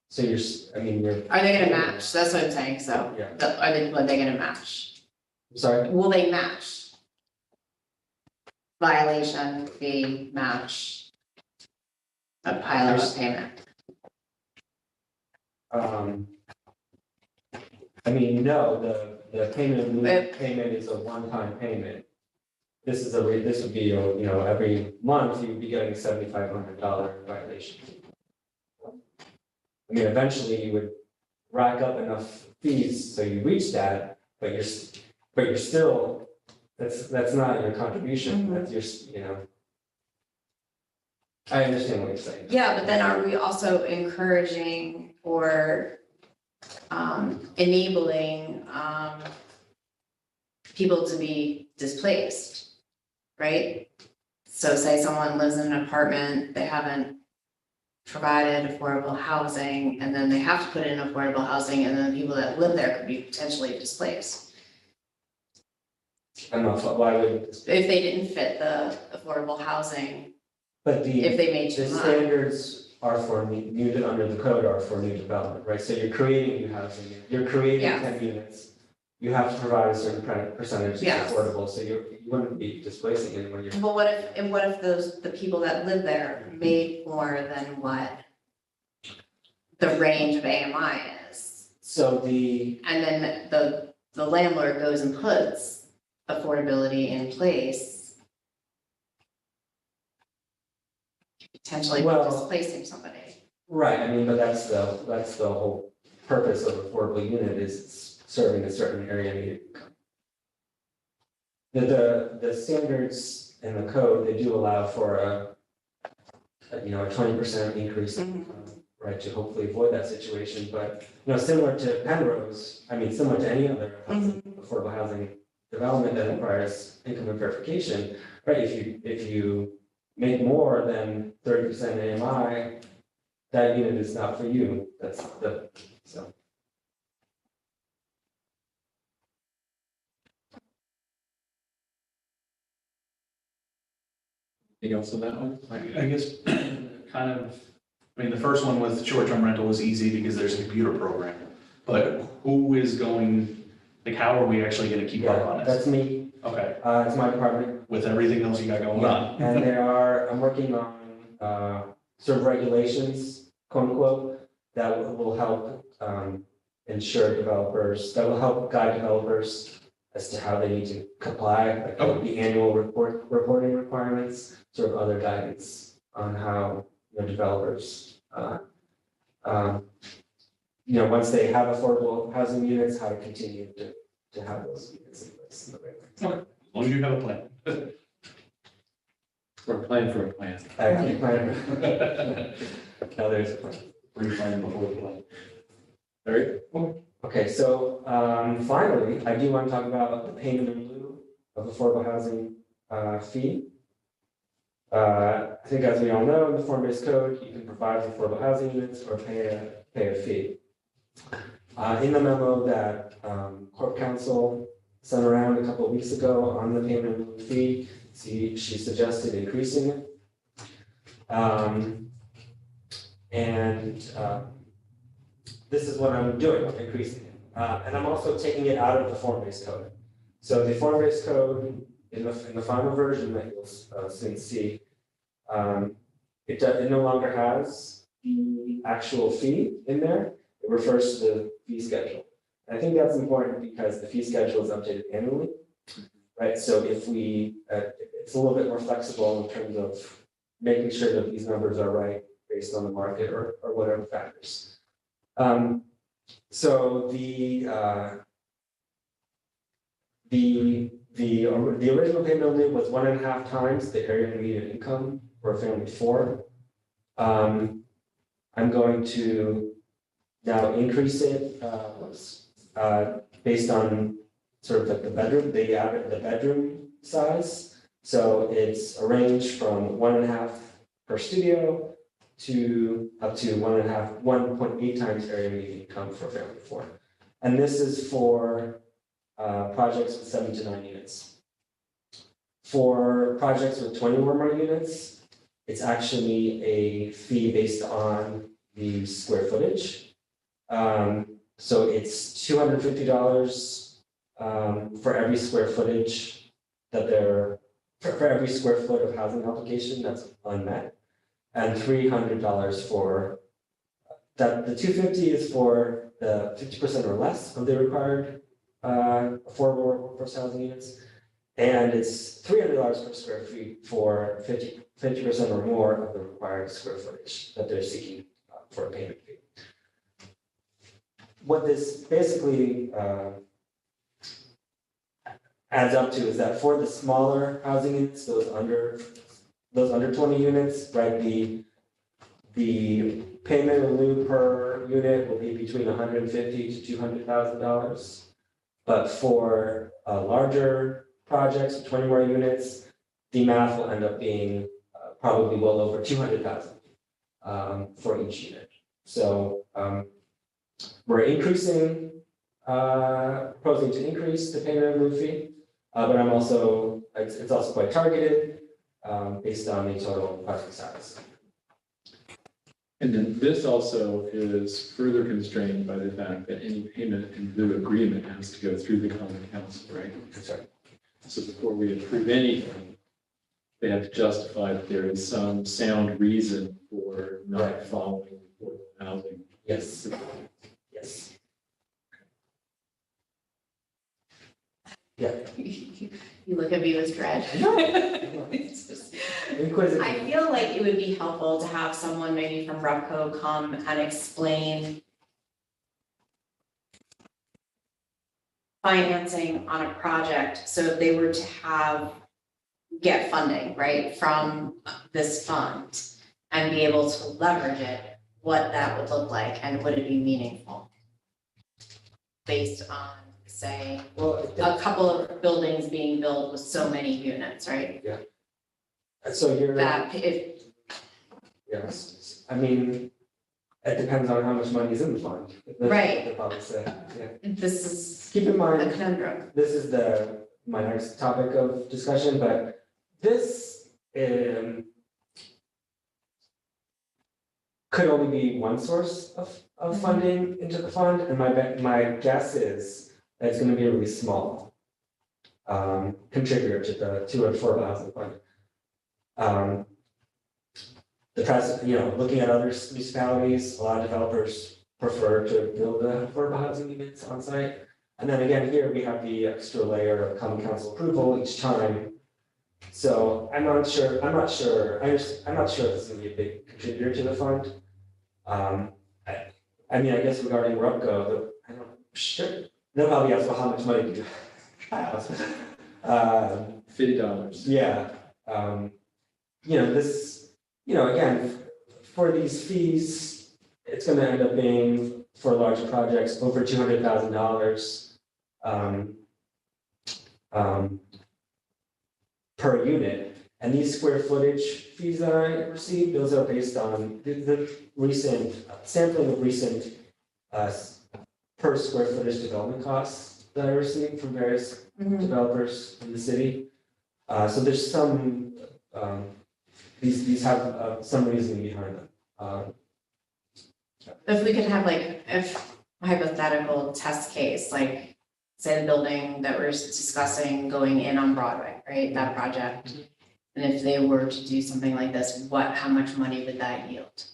So you're. Are they gonna match? That's what I'm saying, so. Yeah. Are they gonna match? Sorry? Will they match? Violation fee match a pilot payment? No, the payment in lieu payment is a one-time payment. This would be, every month you'd be getting a $7,500 violation. Eventually you would rack up enough fees so you reach that, but you're still, that's not your contribution, that's your, I understand what you're saying. Yeah, but then are we also encouraging or enabling people to be displaced, right? So say someone lives in an apartment, they haven't provided affordable housing, and then they have to put in affordable housing, and then the people that live there could be potentially displaced. I don't know, why would? If they didn't fit the affordable housing, But if they made too the much. standards are for new, under the code are for new development, right? So you're creating new housing, you're creating Yeah. 10 units. You have to provide a certain percentage that's Yes. affordable, so you wouldn't be displacing anyone. You're But what if the people that live there made more than what the range of AMI is? So And then the landlord goes and puts affordability in place. Potentially Well- displacing somebody. right, but that's the whole purpose of affordable unit is serving a certain area needed income. The standards in the code, they do allow for a 20% increase in income, right, to hopefully avoid that situation, but, similar to Penrose, similar to any other affordable housing development that requires income verification, right, if you make more than 30% AMI, that unit is not for you, so. Anything else on that one? I guess the first one was the short-term rental was easy because there's a computer program. But who is going, how are we actually gonna keep up on this? That's me, Okay, it's my department. with everything else you got going on. And I'm working on sort of regulations, quote unquote, that will help ensure developers, that will help guide developers as to how they need to comply, like the annual reporting requirements, sort of other guidance on how developers, once they have affordable housing units, how to continue to have those units in place in the right way. Okay, as long as you have a plan. Or a plan for a plan. I keep planning. Now there's a plan. Pre-plan before the plan. All right. Okay, so finally, I do want to talk about the payment in lieu of affordable housing fee. I think as we all know, in the form-based code, you can provide affordable housing units or pay a fee. In the memo that Corp Counsel sent around a couple of weeks ago on the payment in lieu fee, she suggested increasing it. This is what I'm doing, increasing it. And I'm also taking it out of the form-based code. So the form-based code in the final version that you'll soon see, it no longer has the actual fee in there. It refers to the fee schedule. And I think that's important because the fee schedule is updated annually, right? So if it's a little bit more flexible in terms of making sure that these numbers are right based on the market or whatever factors. So the original payment limit was 1.5 times the area median income for a family of 4. I'm going to now increase it based on sort of like the bedroom size. So it's a range from 1.5 per studio to up to 1.8 times area median income for a family of 4. And this is for projects with 7 to 9 units. For projects with 20 or more units, it's actually a fee based on the square footage. So it's $250 for every square footage for every square foot of housing application that's unmet. And $300 for that. The $250 is for the 50% or less of the required affordable workforce housing units, and it's $300 per square feet for 50% or more of the required square footage that they're seeking for a payment fee. What this basically adds up to is that for the smaller housing units, those under 20 units, right, the payment in lieu per unit will be between $150,000 to $200,000. But for larger projects with 20 more units, the math will end up being probably well over $200,000 for each unit. So we're proposing to increase the payment in lieu fee, but it's also quite targeted based on the total project size. And then this also is further constrained by the fact that any payment in lieu agreement has to go through the common council, right? That's right. So before we approve anything, they have to justify that there is some sound reason for not following affordable housing. Yes. Yes. Yeah. You look at me with dread. It's just- Inquisitive. I feel like it would be helpful to have someone maybe from REPCO come and explain financing on a project, so if they were to get funding, right, from this fund and be able to leverage it, what that would look like and would it be meaningful? Based on, say, Well, a couple of buildings being built with so many units, right? so you're, That if, yes, I mean, it depends on how much money is in the fund. That's what Right. they'll probably say, yeah. this is Keep in a mind, conundrum. this is my next topic of discussion, but this could only be one source of funding into the fund, and my guess is that it's gonna be a really small contributor to an affordable housing fund. The present, looking at other municipalities, a lot of developers prefer to build the affordable housing units on site. And then again, here we have the extra layer of common council approval each time. So I'm not sure if this is gonna be a big contributor to the fund. I mean, I guess regarding Rupco, they'll probably ask, well, how much money do you have? $50. Yeah, again, for these fees, it's gonna end up being, for larger projects, over $200,000 per unit. And these square footage fees that I received, those are based on the recent sampling of recent per square footage development costs that I received from various developers in the city. So there's some, these have some reasoning behind them. If we could have like, if hypothetical test case, like say the building that we're discussing going in on Broadway, right, that project. And if they were to do something like this, how much money would that yield?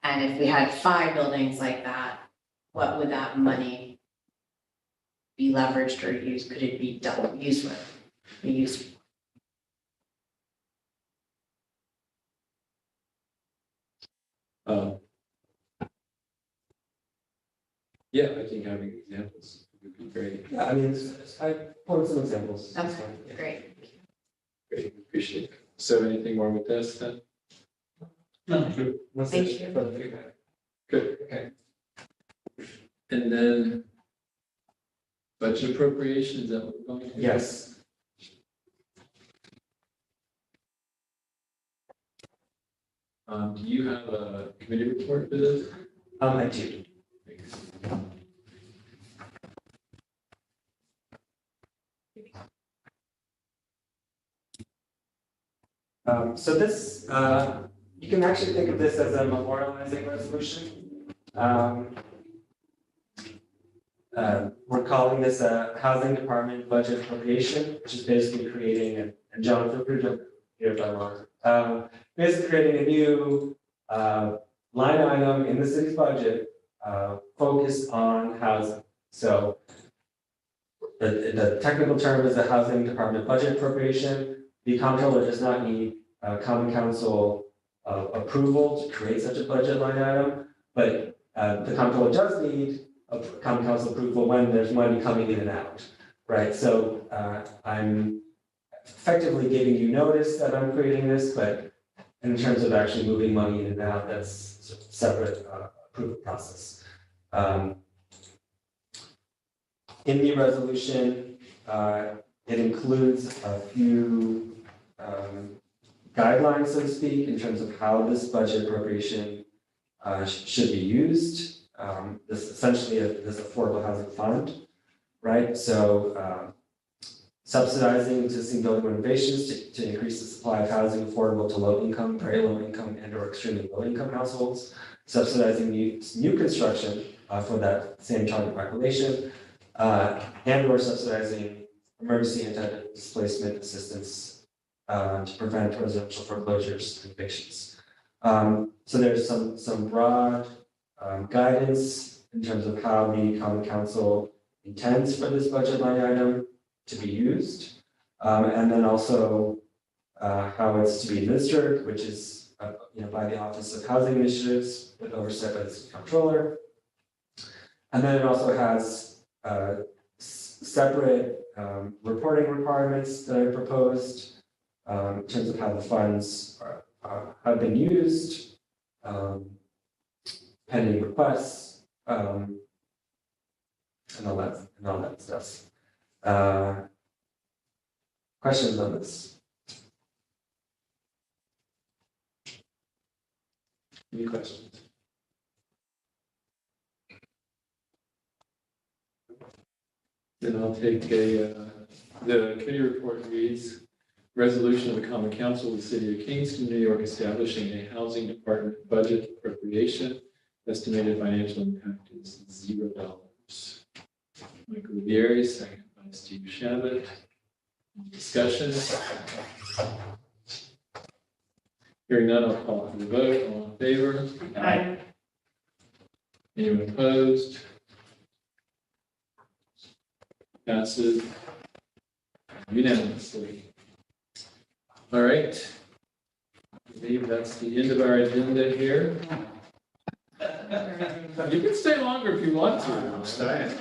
And if we had 5 buildings like that, what would that money be leveraged or used? Could it be used for? Yeah, I think having examples would be great. Yeah, I mean, I pulled some examples. Okay, great. Great, appreciate it. So anything more with this then? No. Thank you. For the feedback. Good, okay. And then budget appropriation, is that what we're going to? Yes. Do you have a committee report for this? I do. So this, you can actually think of this as a memorializing resolution. We're calling this a housing department budget appropriation, which is basically creating, and John, feel free to jump here if I'm wrong. Basically creating a new line item in the city's budget focused on housing. So the technical term is a housing department budget appropriation. The comptroller does not need common council approval to create such a budget line item, but the comptroller does need a common council approval when there's money coming in and out, right? So I'm effectively giving you notice that I'm creating this, but in terms of actually moving money in and out, that's a separate approval process. In the resolution, it includes a few guidelines, so to speak, in terms of how this budget appropriation should be used. This essentially this affordable housing fund, right? So subsidizing existing building renovations to increase the supply of housing affordable to low income, very low income, and or extremely low income households. Subsidizing new construction for that same target population, and or subsidizing emergency anti-displacement assistance to prevent residential foreclosures and evictions. So there's some broad guidance in terms of how the common council intends for this budget line item to be used, and then also how it's to be administered, which is by the Office of Housing Initiatives with oversight by the city comptroller. And then it also has separate reporting requirements that I proposed in terms of how the funds have been used, pending requests, and all that stuff. Questions on this? Any questions? Then I'll take the committee report reads, resolution of the Common Council of the City of Kingston, New York, establishing a housing department budget appropriation. Estimated financial impact is $0. Michael Vieri, second by Steve Shabbat. Discussion? Hearing none, I'll call for the vote. All in favor? Aye. Anyone opposed? Passes unanimously. All right. I believe that's the end of our agenda here. You can stay longer if you want to. Stay.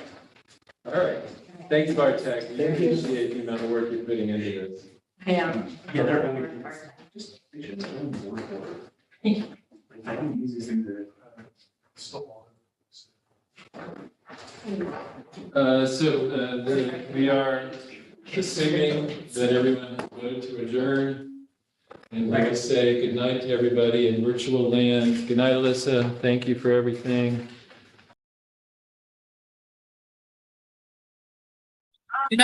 All right. Thanks, Bartek. We appreciate the amount of work you're putting into this. I am. Yeah, they're only. I don't use these things that. We are assuming that everyone has voted to adjourn. And like I say, good night to everybody in virtual land. Good night, Alyssa. Thank you for everything.